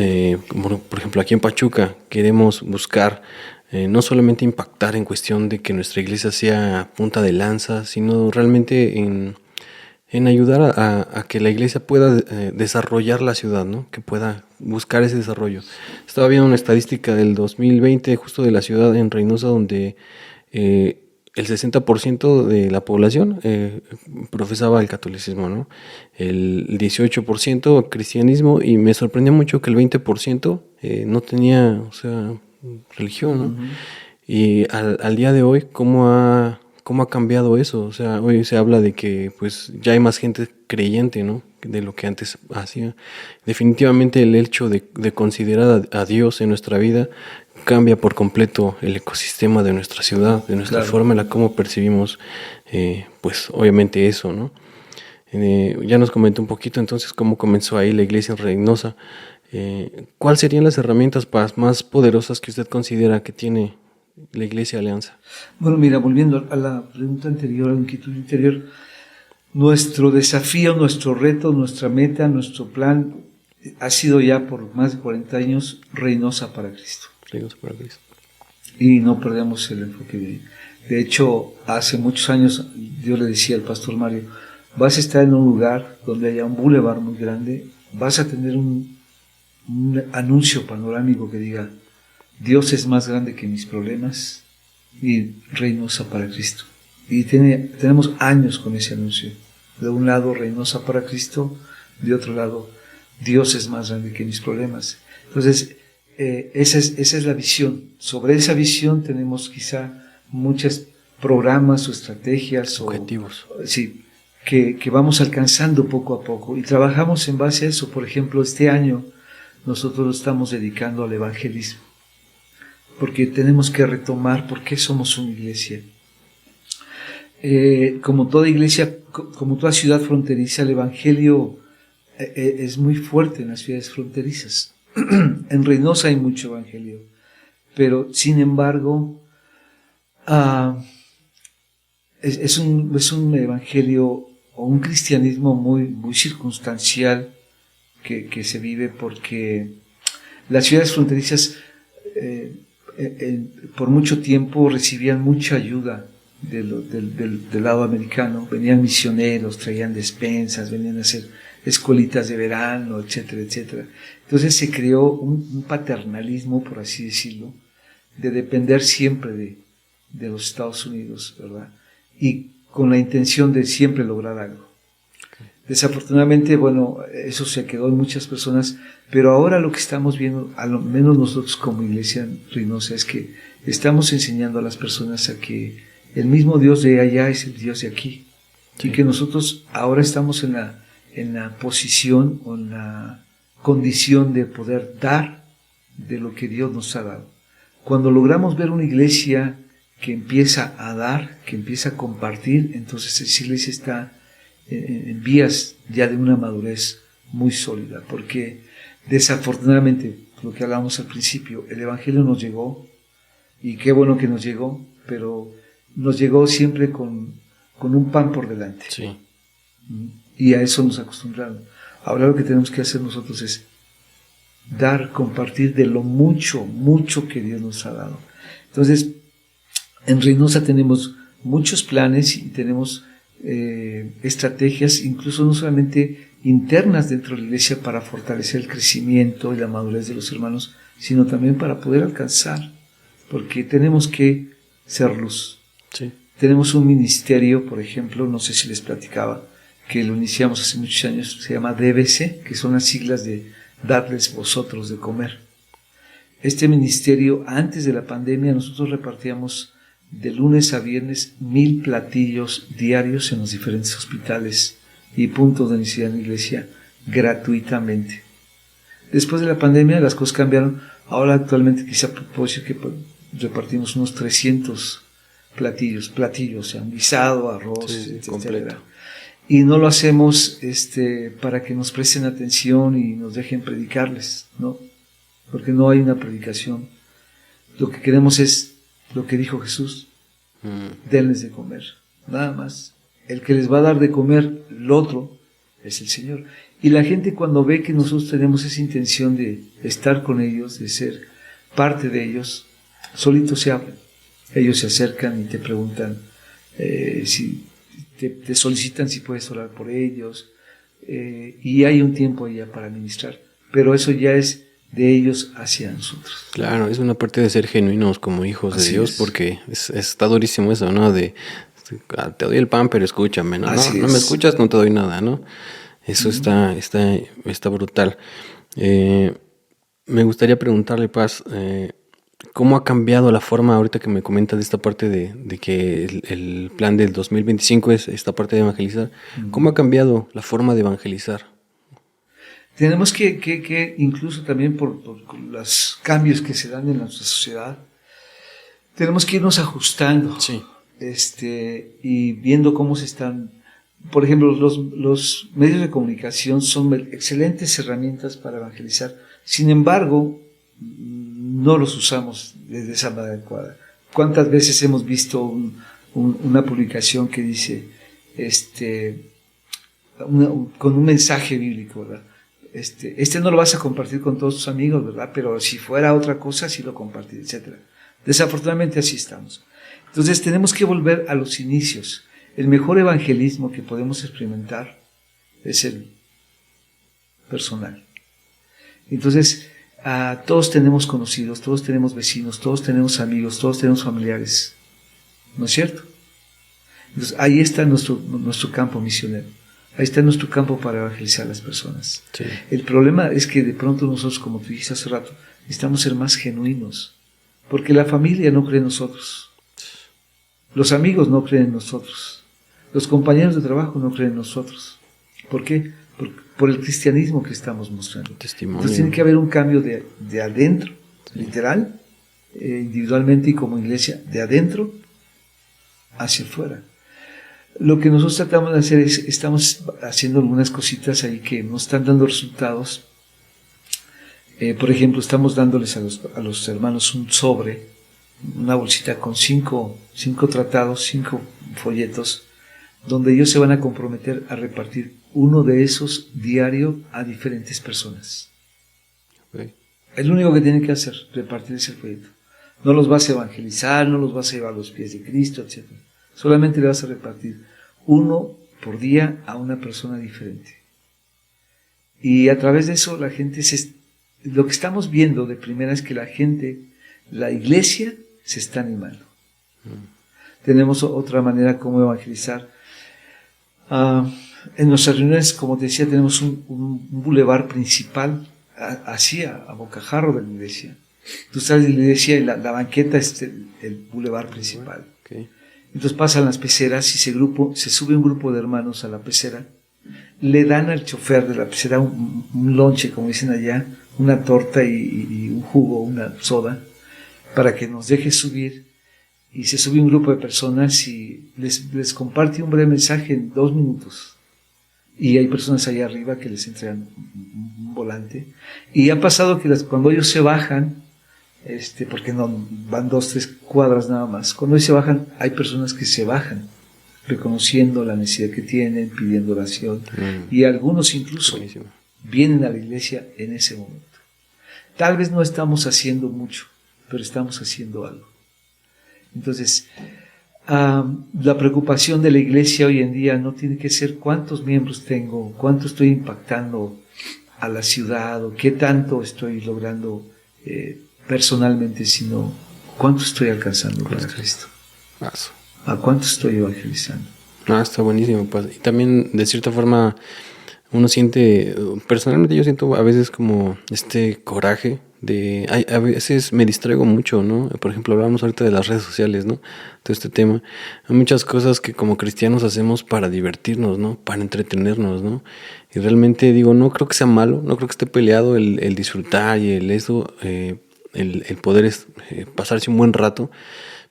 como por ejemplo aquí en Pachuca, queremos buscar no solamente impactar en cuestión de que nuestra iglesia sea punta de lanza, sino realmente en ayudar a que la iglesia pueda desarrollar la ciudad, ¿no? Que pueda buscar ese desarrollo. Estaba viendo una estadística del 2020 justo de la ciudad en Reynosa, donde el 60% de la población profesaba el catolicismo, ¿no? El 18% cristianismo, y me sorprendió mucho que el 20% no tenía, o sea, religión, ¿no? Y al día de hoy, ¿cómo ha cambiado eso? O sea, hoy se habla de que pues ya hay más gente creyente, ¿no? de lo que antes hacía. Definitivamente el hecho de considerar a Dios en nuestra vida cambia por completo el ecosistema de nuestra ciudad, de nuestra forma en la cómo percibimos, pues obviamente eso, ¿no? Ya nos comentó un poquito entonces cómo comenzó ahí la iglesia en Reynosa. ¿Cuáles serían las herramientas más poderosas que usted considera que tiene la Iglesia Alianza? Bueno, mira, volviendo a la pregunta anterior, a la inquietud anterior, nuestro desafío, nuestro reto, nuestra meta, nuestro plan ha sido ya por más de 40 años Reynosa para Cristo. Reynosa para Cristo. Y no perdemos el enfoque. De hecho, hace muchos años yo le decía al pastor Mario, vas a estar en un lugar donde haya un bulevar muy grande, vas a tener un anuncio panorámico que diga, Dios es más grande que mis problemas y Reynosa para Cristo. Y tenemos años con ese anuncio. De un lado, Reynosa para Cristo, de otro lado, Dios es más grande que mis problemas. Entonces, esa es la visión. Sobre esa visión tenemos quizá muchos programas o estrategias objetivos. Sí, que vamos alcanzando poco a poco y trabajamos en base a eso. Por ejemplo, este año nosotros lo estamos dedicando al evangelismo, porque tenemos que retomar por qué somos una iglesia. Como toda iglesia, como toda ciudad fronteriza, el evangelio es muy fuerte en las ciudades fronterizas. En Reynosa hay mucho evangelio, pero sin embargo es un evangelio o un cristianismo muy circunstancial que se vive, porque las ciudades fronterizas por mucho tiempo recibían mucha ayuda del lado americano. Venían misioneros, traían despensas, venían a hacer escuelitas de verano, etcétera, etcétera. Entonces se creó un paternalismo, por así decirlo, de depender siempre de los Estados Unidos, ¿verdad? Y con la intención de siempre lograr algo. Desafortunadamente, bueno, eso se quedó en muchas personas, pero ahora lo que estamos viendo, a lo menos nosotros como iglesia en Reynosa, es que estamos enseñando a las personas a que el mismo Dios de allá es el Dios de aquí. Sí. Y que nosotros ahora estamos en la posición o en la condición de poder dar de lo que Dios nos ha dado. Cuando logramos ver una iglesia que empieza a dar, que empieza a compartir, entonces esa iglesia está en vías ya de una madurez muy sólida, porque desafortunadamente, lo que hablábamos al principio, el evangelio nos llegó, y qué bueno que nos llegó, pero nos llegó siempre con un pan por delante. Sí. Y a eso nos acostumbraron. Ahora lo que tenemos que hacer nosotros es dar, compartir de lo mucho que Dios nos ha dado. Entonces, en Reynosa tenemos muchos planes y tenemos estrategias, incluso no solamente internas dentro de la iglesia para fortalecer el crecimiento y la madurez de los hermanos, sino también para poder alcanzar, porque tenemos que ser luz. Sí. Tenemos un ministerio, por ejemplo, no sé si les platicaba, que lo iniciamos hace muchos años, se llama DBC, que son las siglas de Darles Vosotros de Comer. Este ministerio, antes de la pandemia, nosotros repartíamos de lunes a viernes 1,000 platillos diarios en los diferentes hospitales y puntos de necesidad en la iglesia, gratuitamente. Después de la pandemia las cosas cambiaron. Ahora actualmente quizá puedo decir que repartimos unos 300 platillos, o sea, un guisado, arroz, sí, etcétera. completo. Y no lo hacemos para que nos presten atención y nos dejen predicarles, ¿no? Porque no hay una predicación. Lo que queremos es lo que dijo Jesús: denles de comer, nada más. El que les va a dar de comer el otro es el Señor. Y la gente, cuando ve que nosotros tenemos esa intención de estar con ellos, de ser parte de ellos, solitos se abren. Ellos se acercan y te preguntan si te solicitan si puedes orar por ellos, y hay un tiempo ya para ministrar, pero eso ya es de ellos hacia nosotros. Claro, es una parte de ser genuinos como hijos de Dios, porque está durísimo eso, ¿no? Te doy el pan, pero escúchame, ¿no? No me escuchas, no te doy nada, ¿no? Eso está brutal. Me gustaría preguntarle, Paz, ¿cómo ha cambiado la forma, ahorita que me comentas de esta parte de que el plan del 2025 es esta parte de evangelizar? ¿Cómo ha cambiado la forma de evangelizar tenemos que incluso también por los cambios que se dan en nuestra sociedad, tenemos que irnos ajustando. Sí. Y viendo cómo se están, por ejemplo, los medios de comunicación son excelentes herramientas para evangelizar. Sin embargo, no los usamos de esa manera adecuada. ¿Cuántas veces hemos visto una publicación que dice, con un mensaje bíblico, ¿verdad? No lo vas a compartir con todos tus amigos, ¿verdad? Pero si fuera otra cosa, sí lo compartir, etcétera. Desafortunadamente así estamos. Entonces tenemos que volver a los inicios. El mejor evangelismo que podemos experimentar es el personal. Entonces, todos tenemos conocidos, todos tenemos vecinos, todos tenemos amigos, todos tenemos familiares. ¿No es cierto? Entonces, ahí está nuestro campo misionero. Ahí está nuestro campo para evangelizar a las personas. Sí. El problema es que de pronto nosotros, como tú dijiste hace rato, necesitamos ser más genuinos. Porque la familia no cree en nosotros. Los amigos no creen en nosotros. Los compañeros de trabajo no creen en nosotros. ¿Por qué? Por el cristianismo que estamos mostrando. Testimonio. Entonces tiene que haber un cambio de adentro, literal, individualmente y como iglesia, de adentro hacia afuera. Lo que nosotros tratamos de hacer es, estamos haciendo algunas cositas ahí que nos están dando resultados. Por ejemplo, estamos dándoles a los hermanos un sobre, una bolsita con 5 tratados, 5 folletos, donde ellos se van a comprometer a repartir uno de esos diario a diferentes personas. Okay. Es lo único que tienen que hacer, repartir ese folleto. No los vas a evangelizar, no los vas a llevar a los pies de Cristo, etc. Solamente le vas a repartir uno por día a una persona diferente. Y a través de eso la gente lo que estamos viendo de primera es que la iglesia se está animando. Tenemos otra manera como evangelizar. En nuestras reuniones, como te decía, tenemos un bulevar principal, así a bocajarro de la iglesia. Tú sales de la iglesia y la banqueta es el bulevar principal. Okay. Entonces pasan las peceras y se sube un grupo de hermanos a la pecera, le dan al chofer de la pecera un lonche, como dicen allá, una torta y un jugo, una soda, para que nos deje subir, y se sube un grupo de personas y les comparte un breve mensaje en 2 minutos. Y hay personas allá arriba que les entregan un volante. Y ha pasado que cuando ellos se bajan, porque no van 2, 3 cuadras nada más, cuando ellos se bajan, hay personas que se bajan, reconociendo la necesidad que tienen, pidiendo oración, y algunos incluso Buenísimo. vienen a la iglesia en ese momento. Tal vez no estamos haciendo mucho, pero estamos haciendo algo. Entonces, la preocupación de la iglesia hoy en día no tiene que ser cuántos miembros tengo, cuánto estoy impactando a la ciudad, o qué tanto estoy logrando personalmente, sino cuánto estoy alcanzando para Cristo. ¿A cuánto estoy evangelizando? Está buenísimo. Y también, de cierta forma, uno siente, personalmente yo siento a veces como coraje a veces me distraigo mucho, ¿no? Por ejemplo, hablábamos ahorita de las redes sociales, ¿no? Todo este tema. Hay muchas cosas que como cristianos hacemos para divertirnos, ¿no? Para entretenernos, ¿no? Y realmente digo, no creo que sea malo, no creo que esté peleado el disfrutar y el poder pasarse un buen rato,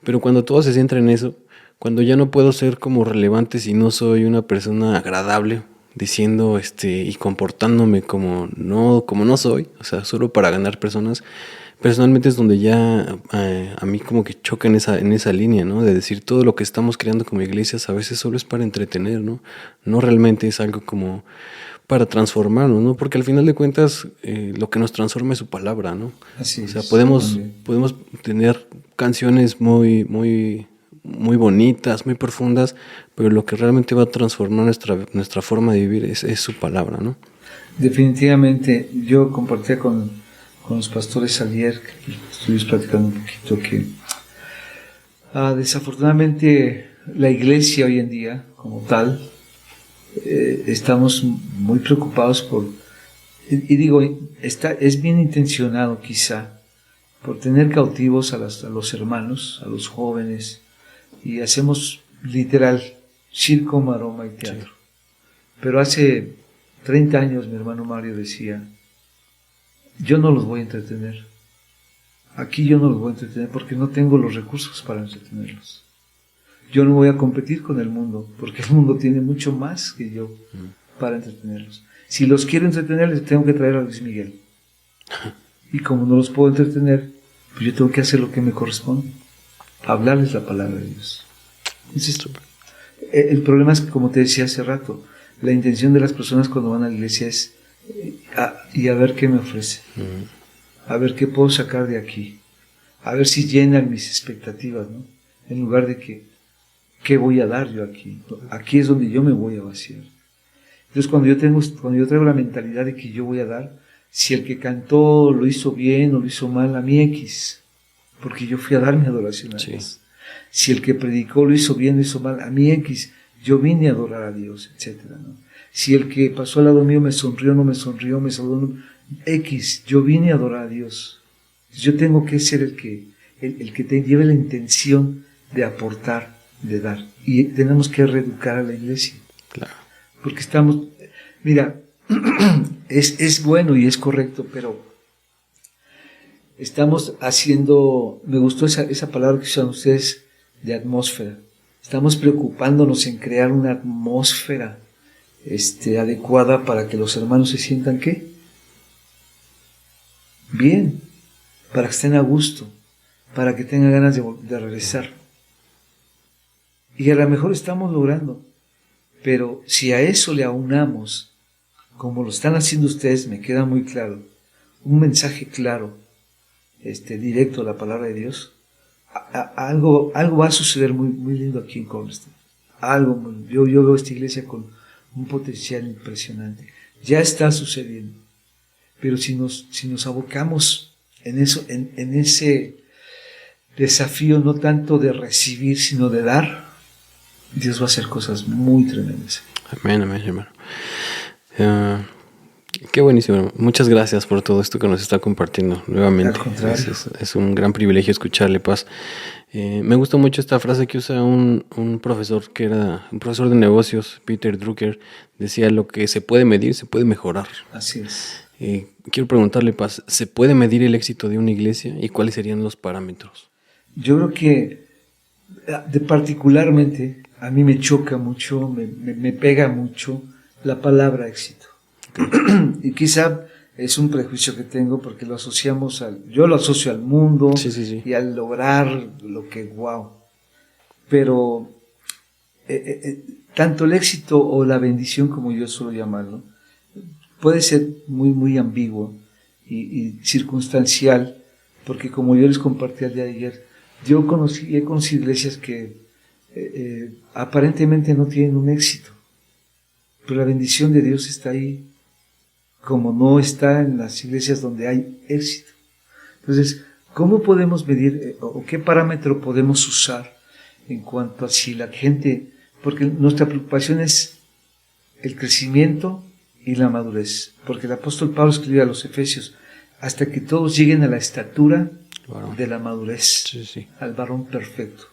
pero cuando todo se centra en eso, cuando ya no puedo ser como relevante si no soy una persona agradable, diciendo y comportándome como no soy, o sea, solo para ganar personas, personalmente es donde ya a mí como que choca en esa línea, ¿no? De decir, todo lo que estamos creando como iglesias a veces solo es para entretener, ¿no? No realmente es algo como para transformarnos, ¿no? Porque al final de cuentas lo que nos transforma es su palabra, ¿no? Así es. O sea, es, podemos tener canciones muy bonitas, muy profundas, pero lo que realmente va a transformar nuestra forma de vivir es su palabra, ¿no? Definitivamente, yo compartía con los pastores ayer, que estuvimos platicando un poquito, que desafortunadamente la iglesia hoy en día, como tal, estamos muy preocupados y digo, es bien intencionado quizá, por tener cautivos a los hermanos, a los jóvenes, y hacemos literal circo, maroma y teatro. Sí. Pero hace 30 años mi hermano Mario decía, yo no los voy a entretener. Aquí yo no los voy a entretener porque no tengo los recursos para entretenerlos. Yo no voy a competir con el mundo porque el mundo tiene mucho más que yo para entretenerlos. Si los quiero entretener, les tengo que traer a Luis Miguel. Y como no los puedo entretener, pues yo tengo que hacer lo que me corresponde, hablarles la palabra de Dios. Entonces, el problema es que, como te decía hace rato, la intención de las personas cuando van a la iglesia es y a ver qué me ofrece, a ver qué puedo sacar de aquí, a ver si llenan mis expectativas, ¿no? En lugar de ¿qué voy a dar yo aquí? Aquí es donde yo me voy a vaciar. Entonces cuando yo traigo la mentalidad de que yo voy a dar, si el que cantó lo hizo bien o lo hizo mal, a mí X, porque yo fui a dar mi adoración a Dios. Si el que predicó lo hizo bien o lo hizo mal, a mí X, yo vine a adorar a Dios, etcétera, ¿no? Si el que pasó al lado mío me sonrió, no me sonrió, me saludó, no, X, yo vine a adorar a Dios. Yo tengo que ser el que te lleve la intención de aportar, de dar. Y tenemos que reeducar a la iglesia. Claro. Porque estamos, mira, es bueno y es correcto, pero estamos haciendo, me gustó esa palabra que usan ustedes, de atmósfera. Estamos preocupándonos en crear una atmósfera adecuada para que los hermanos se sientan, ¿qué? Bien, para que estén a gusto, para que tengan ganas de regresar. Y a lo mejor estamos logrando, pero si a eso le aunamos, como lo están haciendo ustedes, me queda muy claro, un mensaje claro, directo a la palabra de Dios, algo va a suceder muy, muy lindo aquí en Cornerstone. Yo veo esta iglesia con un potencial impresionante. Ya está sucediendo, pero si nos abocamos en eso, en ese desafío no tanto de recibir, sino de dar, Dios va a hacer cosas muy tremendas. Amén, amén, hermano. Qué buenísimo, hermano. Muchas gracias por todo esto que nos está compartiendo nuevamente. Al contrario. Es un gran privilegio escucharle, Paz. Me gustó mucho esta frase que usa un profesor que era un profesor de negocios, Peter Drucker. Decía, lo que se puede medir, se puede mejorar. Así es. Quiero preguntarle, Paz, ¿se puede medir el éxito de una iglesia y cuáles serían los parámetros? Yo creo que particularmente a mí me choca mucho, me pega mucho la palabra éxito. Y quizá es un prejuicio que tengo porque yo lo asocio al mundo, sí. Y al lograr lo que wow. Pero tanto el éxito o la bendición, como yo suelo llamarlo, puede ser muy, muy ambiguo y circunstancial, porque como yo les compartí el día de ayer, he conocido iglesias que aparentemente no tienen un éxito, pero la bendición de Dios está ahí, como no está en las iglesias donde hay éxito. Entonces, ¿cómo podemos medir o qué parámetro podemos usar en cuanto a si la gente, porque nuestra preocupación es el crecimiento y la madurez, porque el apóstol Pablo escribe a los Efesios, hasta que todos lleguen a la estatura de la madurez, al varón perfecto.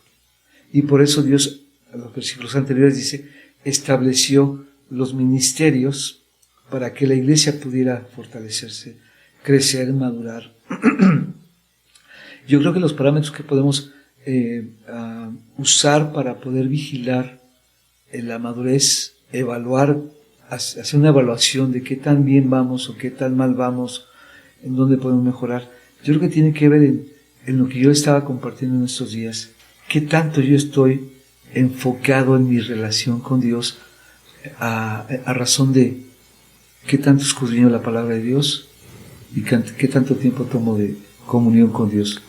Y por eso Dios, en los versículos anteriores dice, estableció los ministerios para que la iglesia pudiera fortalecerse, crecer, madurar. Yo creo que los parámetros que podemos usar para poder vigilar en la madurez, evaluar, hacer una evaluación de qué tan bien vamos o qué tan mal vamos, en dónde podemos mejorar. Yo creo que tiene que ver en lo que yo estaba compartiendo en estos días, qué tanto yo estoy enfocado en mi relación con Dios, a razón de qué tanto escudriño la palabra de Dios y qué tanto tiempo tomo de comunión con Dios.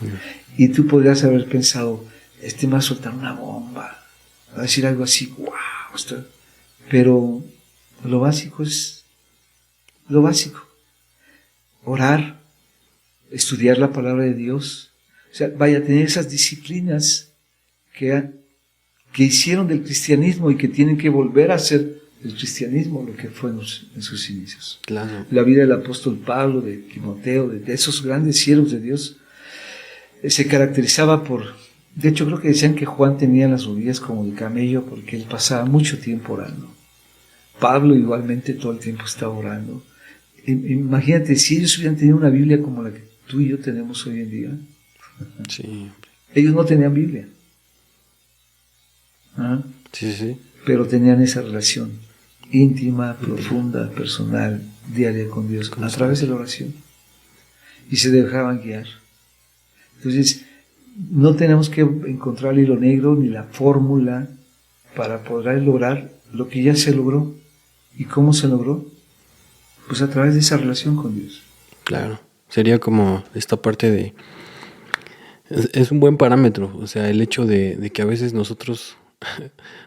Y tú podrías haber pensado, me va a soltar una bomba, va a decir algo así, wow, pero lo básico es lo básico. Orar, estudiar la palabra de Dios, o sea, vaya a tener esas disciplinas que hicieron del cristianismo y que tienen que volver a ser el cristianismo lo que fue en sus inicios. Claro. La vida del apóstol Pablo, de Timoteo, de esos grandes siervos de Dios, se caracterizaba de hecho creo que decían que Juan tenía las rodillas como de camello porque él pasaba mucho tiempo orando. Pablo igualmente todo el tiempo estaba orando. Imagínate, si ellos hubieran tenido una Biblia como la que tú y yo tenemos hoy en día. Sí. Ellos no tenían Biblia. ¿Ah? Sí, sí. Pero tenían esa relación íntima, profunda, personal, diaria con Dios, a través de la oración. Y se dejaban guiar. Entonces, no tenemos que encontrar el hilo negro ni la fórmula para poder lograr lo que ya se logró. ¿Y cómo se logró? Pues a través de esa relación con Dios. Claro. Sería como esta parte de... Es un buen parámetro, o sea, el hecho de que a veces nosotros,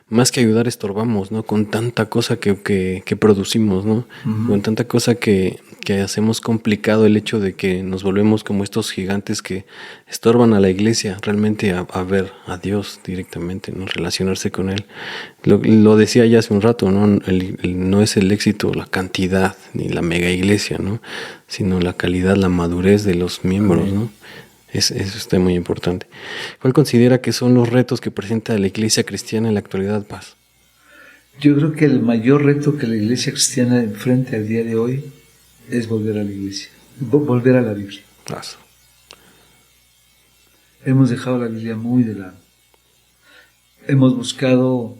más que ayudar, estorbamos, ¿no? Con tanta cosa que producimos, ¿no? Con tanta cosa que hacemos complicado el hecho de que nos volvemos como estos gigantes que estorban a la iglesia, realmente a ver a Dios directamente, ¿no? Relacionarse con Él. Lo decía ya hace un rato, ¿no? No es el éxito, la cantidad, ni la mega iglesia, ¿no? Sino la calidad, la madurez de los miembros, ¿no? Eso está muy importante. ¿Cuál considera que son los retos que presenta la iglesia cristiana en la actualidad, Paz? Yo creo que el mayor reto que la iglesia cristiana enfrenta al día de hoy es volver a la iglesia, volver a la Biblia. Eso. Hemos dejado la Biblia muy de lado. Hemos buscado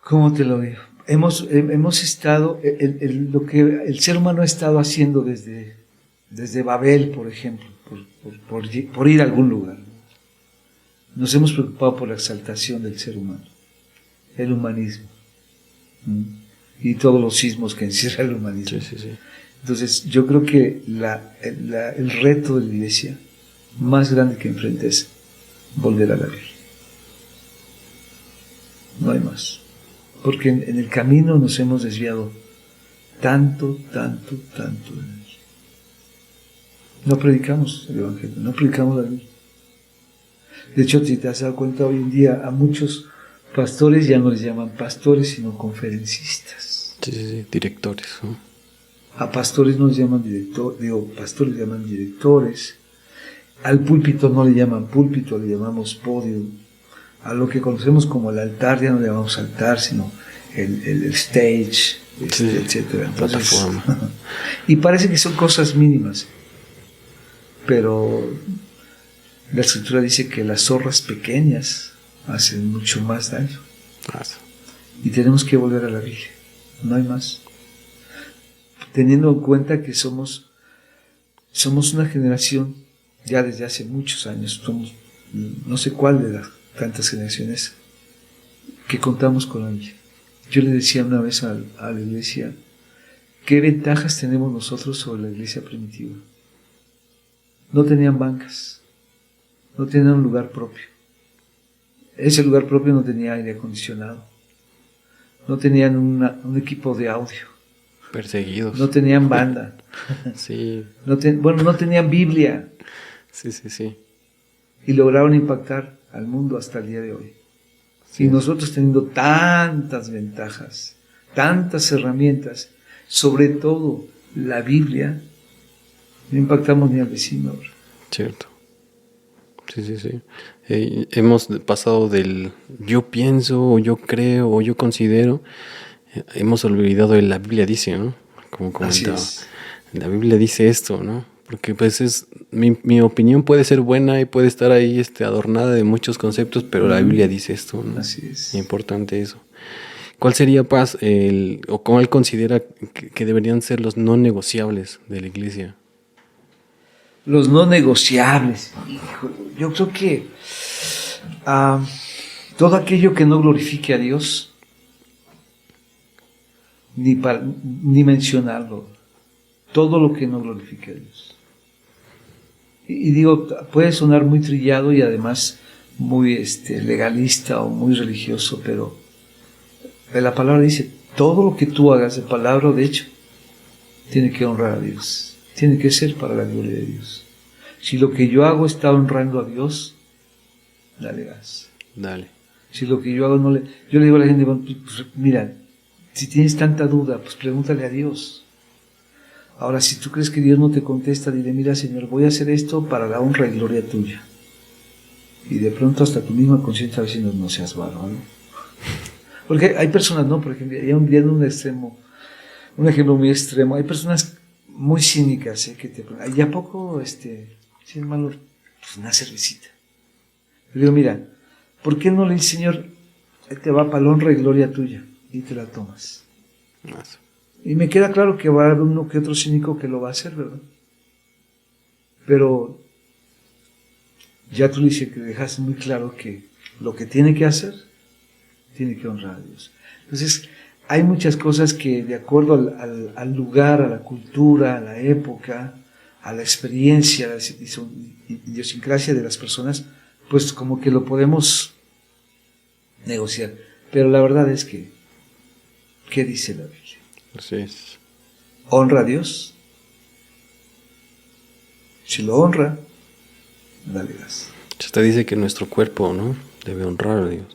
¿cómo te lo digo? Hemos estado, lo que el ser humano ha estado haciendo desde Babel, por ejemplo, por ir a algún lugar. Nos hemos preocupado por la exaltación del ser humano, el humanismo, y todos los sismos que encierra el humanismo. Sí, sí, sí. Entonces, yo creo que el reto de la iglesia más grande que enfrenta es volver a la Biblia. No hay más. Porque en el camino nos hemos desviado tanto. No predicamos el Evangelio, no predicamos la Biblia. De hecho, si te has dado cuenta, hoy en día a muchos pastores ya no les llaman pastores, sino conferencistas. Sí, directores, ¿no? A pastores no les llaman pastores le llaman directores. Al púlpito no le llaman púlpito, le llamamos podio. A lo que conocemos como el altar ya no le llamamos altar, sino el stage, etcétera. Plataforma. Y parece que son cosas mínimas, pero la Escritura dice que las zorras pequeñas hacen mucho más daño. Y tenemos que volver a la Biblia, no hay más. Teniendo en cuenta que somos una generación, ya desde hace muchos años, somos no sé cuál de las tantas generaciones que contamos con la Biblia. Yo le decía una vez a la iglesia, ¿qué ventajas tenemos nosotros sobre la iglesia primitiva? No tenían bancas, no tenían un lugar propio. Ese lugar propio no tenía aire acondicionado, no tenían un equipo de audio, perseguidos, no tenían banda, sí, no tenían Biblia. Sí. Y lograron impactar al mundo hasta el día de hoy. Sí. Y nosotros teniendo tantas ventajas, tantas herramientas, sobre todo la Biblia, no impactamos ni al vecino. Cierto. Sí. Hemos pasado del yo pienso, o yo creo, o yo considero, hemos olvidado de la Biblia dice, ¿no? Como comentaba. La Biblia dice esto, ¿no? Porque pues mi opinión puede ser buena y puede estar ahí adornada de muchos conceptos, pero la Biblia dice esto, ¿no? Así es. Importante eso. ¿Cuál sería, Paz, o cómo él considera que deberían ser los no negociables de la iglesia? Los no negociables. Yo creo que todo aquello que no glorifique a Dios, ni mencionarlo. Todo lo que no glorifique a Dios. Y digo, puede sonar muy trillado y además muy legalista o muy religioso, pero la palabra dice, todo lo que tú hagas de palabra o de hecho, tiene que honrar a Dios, tiene que ser para la gloria de Dios. Si lo que yo hago está honrando a Dios, dale gas. Dale. Si lo que yo hago yo le digo a la gente, pues, mira, si tienes tanta duda, pues pregúntale a Dios. Ahora, si tú crees que Dios no te contesta, dile, mira, Señor, voy a hacer esto para la honra y gloria tuya. Y de pronto hasta tu misma conciencia a veces no seas bárbaro, ¿no? Porque hay personas, ¿no? Por ejemplo, ya en un extremo, un ejemplo muy extremo, hay personas muy cínicas, que te preguntan, ¿y a poco, sí, hermano, pues una cervecita? Le digo, mira, ¿por qué no le dice, Señor, te va para la honra y gloria tuya, y te la tomas? Y me queda claro que va a haber uno que otro cínico que lo va a hacer, ¿verdad? Pero ya tú le dices que dejaste muy claro que lo que tiene que hacer, tiene que honrar a Dios. Entonces, hay muchas cosas que de acuerdo al lugar, a la cultura, a la época, a la experiencia, a la idiosincrasia de las personas, pues como que lo podemos negociar. Pero la verdad es que, ¿qué dice la Biblia? Así es. ¿Honra a Dios? Si lo honra, dale gas. Usted dice que nuestro cuerpo, ¿no?, debe honrar a Dios.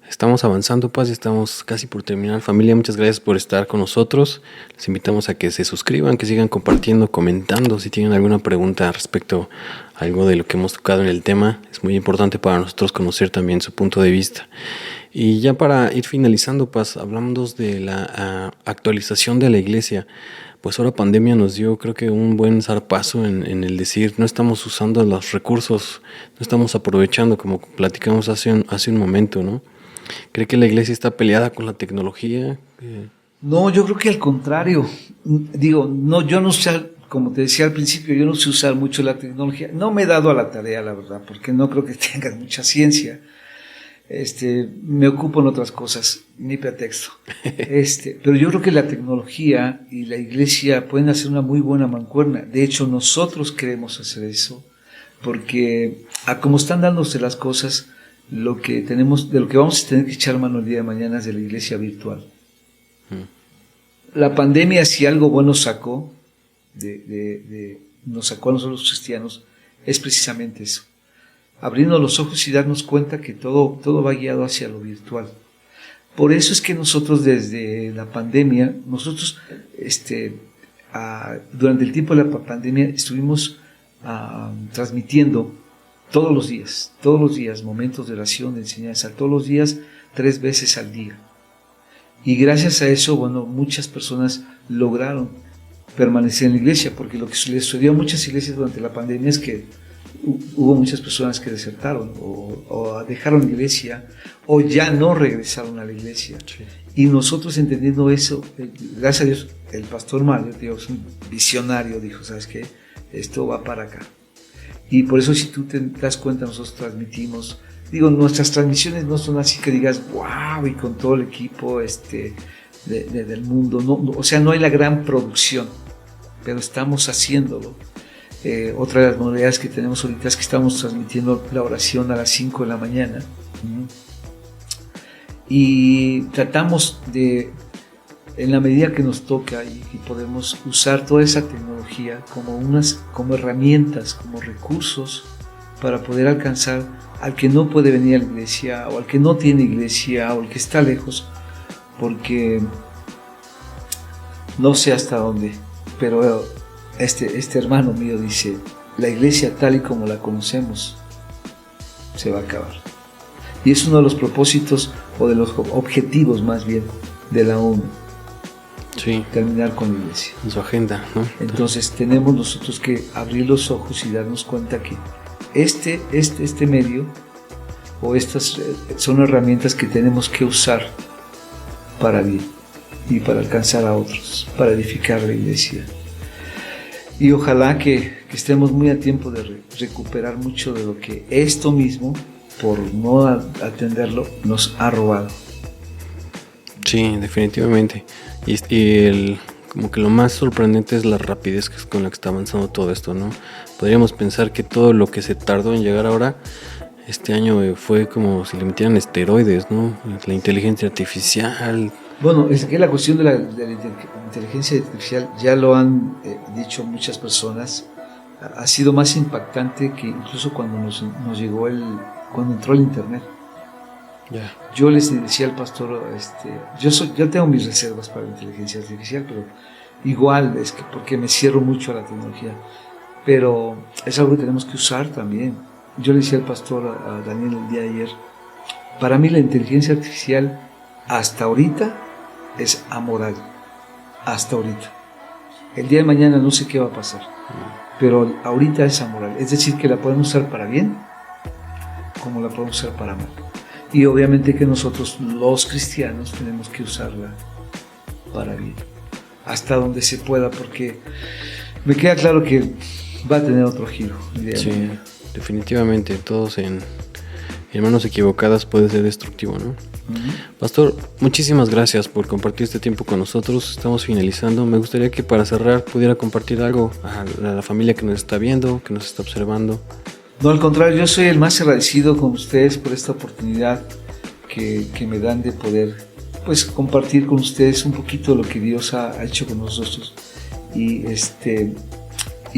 Estamos avanzando, Paz, y estamos casi por terminar. Familia, muchas gracias por estar con nosotros. Les invitamos a que se suscriban, que sigan compartiendo, comentando. Si tienen alguna pregunta respecto a algo de lo que hemos tocado en el tema, es muy importante para nosotros conocer también su punto de vista. Y ya para ir finalizando, Paz, hablamos de la actualización de la iglesia. Pues ahora pandemia nos dio, creo que, un buen zarpazo en el decir, no estamos usando los recursos, no estamos aprovechando, como platicamos hace un momento, ¿no? ¿Cree que la iglesia está peleada con la tecnología? No, yo creo que al contrario. Digo, no, yo no sé, como te decía al principio, yo no sé usar mucho la tecnología. No me he dado a la tarea, la verdad, porque no creo que tengas mucha ciencia. Me ocupo en otras cosas, ni pretexto. Pero yo creo que la tecnología y la iglesia pueden hacer una muy buena mancuerna. De hecho, nosotros queremos hacer eso, porque a como están dándose las cosas, de lo que vamos a tener que echar mano el día de mañana es de la iglesia virtual. La pandemia, si algo bueno sacó, nos sacó a nosotros los cristianos, es precisamente eso. Abrirnos los ojos y darnos cuenta que todo va guiado hacia lo virtual. Por eso es que nosotros desde la pandemia, durante el tiempo de la pandemia estuvimos transmitiendo todos los días, momentos de oración, de enseñanza, todos los días, 3 veces al día. Y gracias a eso, bueno, muchas personas lograron permanecer en la iglesia, porque lo que les sucedió a muchas iglesias durante la pandemia es que hubo muchas personas que desertaron o dejaron la iglesia o ya no regresaron a la iglesia. Sí. Y nosotros entendiendo eso, gracias a Dios, el pastor Mario, Dios, un visionario, dijo, ¿sabes qué? Esto va para acá. Y por eso, si tú te das cuenta, nosotros transmitimos, nuestras transmisiones no son así que digas, wow, y con todo el equipo del mundo, o sea, no hay la gran producción, pero estamos haciéndolo. Otra de las modalidades que tenemos ahorita es que estamos transmitiendo la oración a las 5 de la mañana. Y tratamos de, en la medida que nos toca y podemos usar toda esa tecnología como herramientas, como recursos para poder alcanzar al que no puede venir a la iglesia o al que no tiene iglesia o al que está lejos, porque no sé hasta dónde, pero este hermano mío dice, la iglesia tal y como la conocemos se va a acabar. Y es uno de los propósitos o de los objetivos más bien de la ONU. Sí. Terminar con la iglesia. En su agenda, ¿no? Entonces tenemos nosotros que abrir los ojos y darnos cuenta que este medio o estas son herramientas que tenemos que usar para bien y para alcanzar a otros, para edificar la iglesia. Y ojalá que estemos muy a tiempo de recuperar mucho de lo que esto mismo, por no atenderlo, nos ha robado. Sí, definitivamente. Y como que lo más sorprendente es la rapidez con la que está avanzando todo esto, ¿no? Podríamos pensar que todo lo que se tardó en llegar ahora, este año fue como si le metieran esteroides, ¿no? La inteligencia artificial. Bueno, es que la cuestión de la inteligencia artificial, ya lo han dicho muchas personas, ha sido más impactante que incluso cuando nos llegó cuando entró el internet. Yeah. Yo les decía al pastor, yo tengo mis reservas para la inteligencia artificial, pero igual porque me cierro mucho a la tecnología, pero es algo que tenemos que usar también. yo le decía al pastor, a Daniel el día de ayer, para mí la inteligencia artificial hasta ahorita es amoral, hasta ahorita. El día de mañana no sé qué va a pasar, pero ahorita es amoral. Es decir, que la podemos usar para bien, como la podemos usar para mal. Y obviamente que nosotros, los cristianos, tenemos que usarla para bien, hasta donde se pueda, porque me queda claro que va a tener otro giro. Sí, definitivamente, todos en manos equivocadas puede ser destructivo, ¿no? Pastor, muchísimas gracias por compartir este tiempo con nosotros. Estamos finalizando. Me gustaría que para cerrar pudiera compartir algo a la familia que nos está viendo, que nos está observando. No, al contrario, yo soy el más agradecido con ustedes por esta oportunidad que me dan de poder, pues, compartir con ustedes un poquito lo que Dios ha hecho con nosotros. Y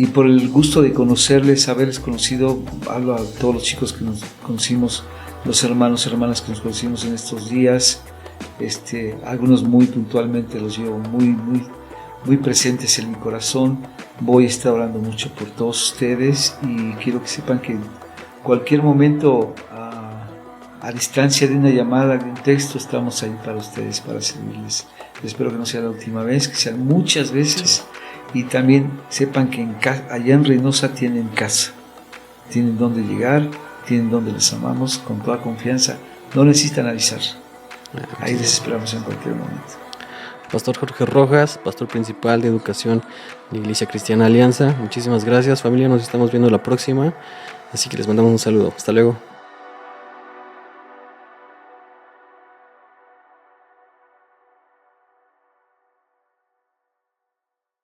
por el gusto de conocerles, haberles conocido, hablo a todos los chicos que nos conocimos, los hermanos, hermanas que nos conocimos en estos días, algunos muy puntualmente los llevo muy presentes en mi corazón. Voy a estar orando mucho por todos ustedes y quiero que sepan que cualquier momento a distancia de una llamada, de un texto, estamos ahí para ustedes, para servirles. Espero que no sea la última vez, que sean muchas veces. Sí. Y también sepan que allá en Reynosa tienen casa, tienen donde llegar, tienen donde les amamos con toda confianza. No necesitan avisar. Ahí les esperamos en cualquier momento. Pastor Jorge Rojas, pastor principal de educación de Iglesia Cristiana Alianza. Muchísimas gracias, familia. Nos estamos viendo la próxima. Así que les mandamos un saludo. Hasta luego.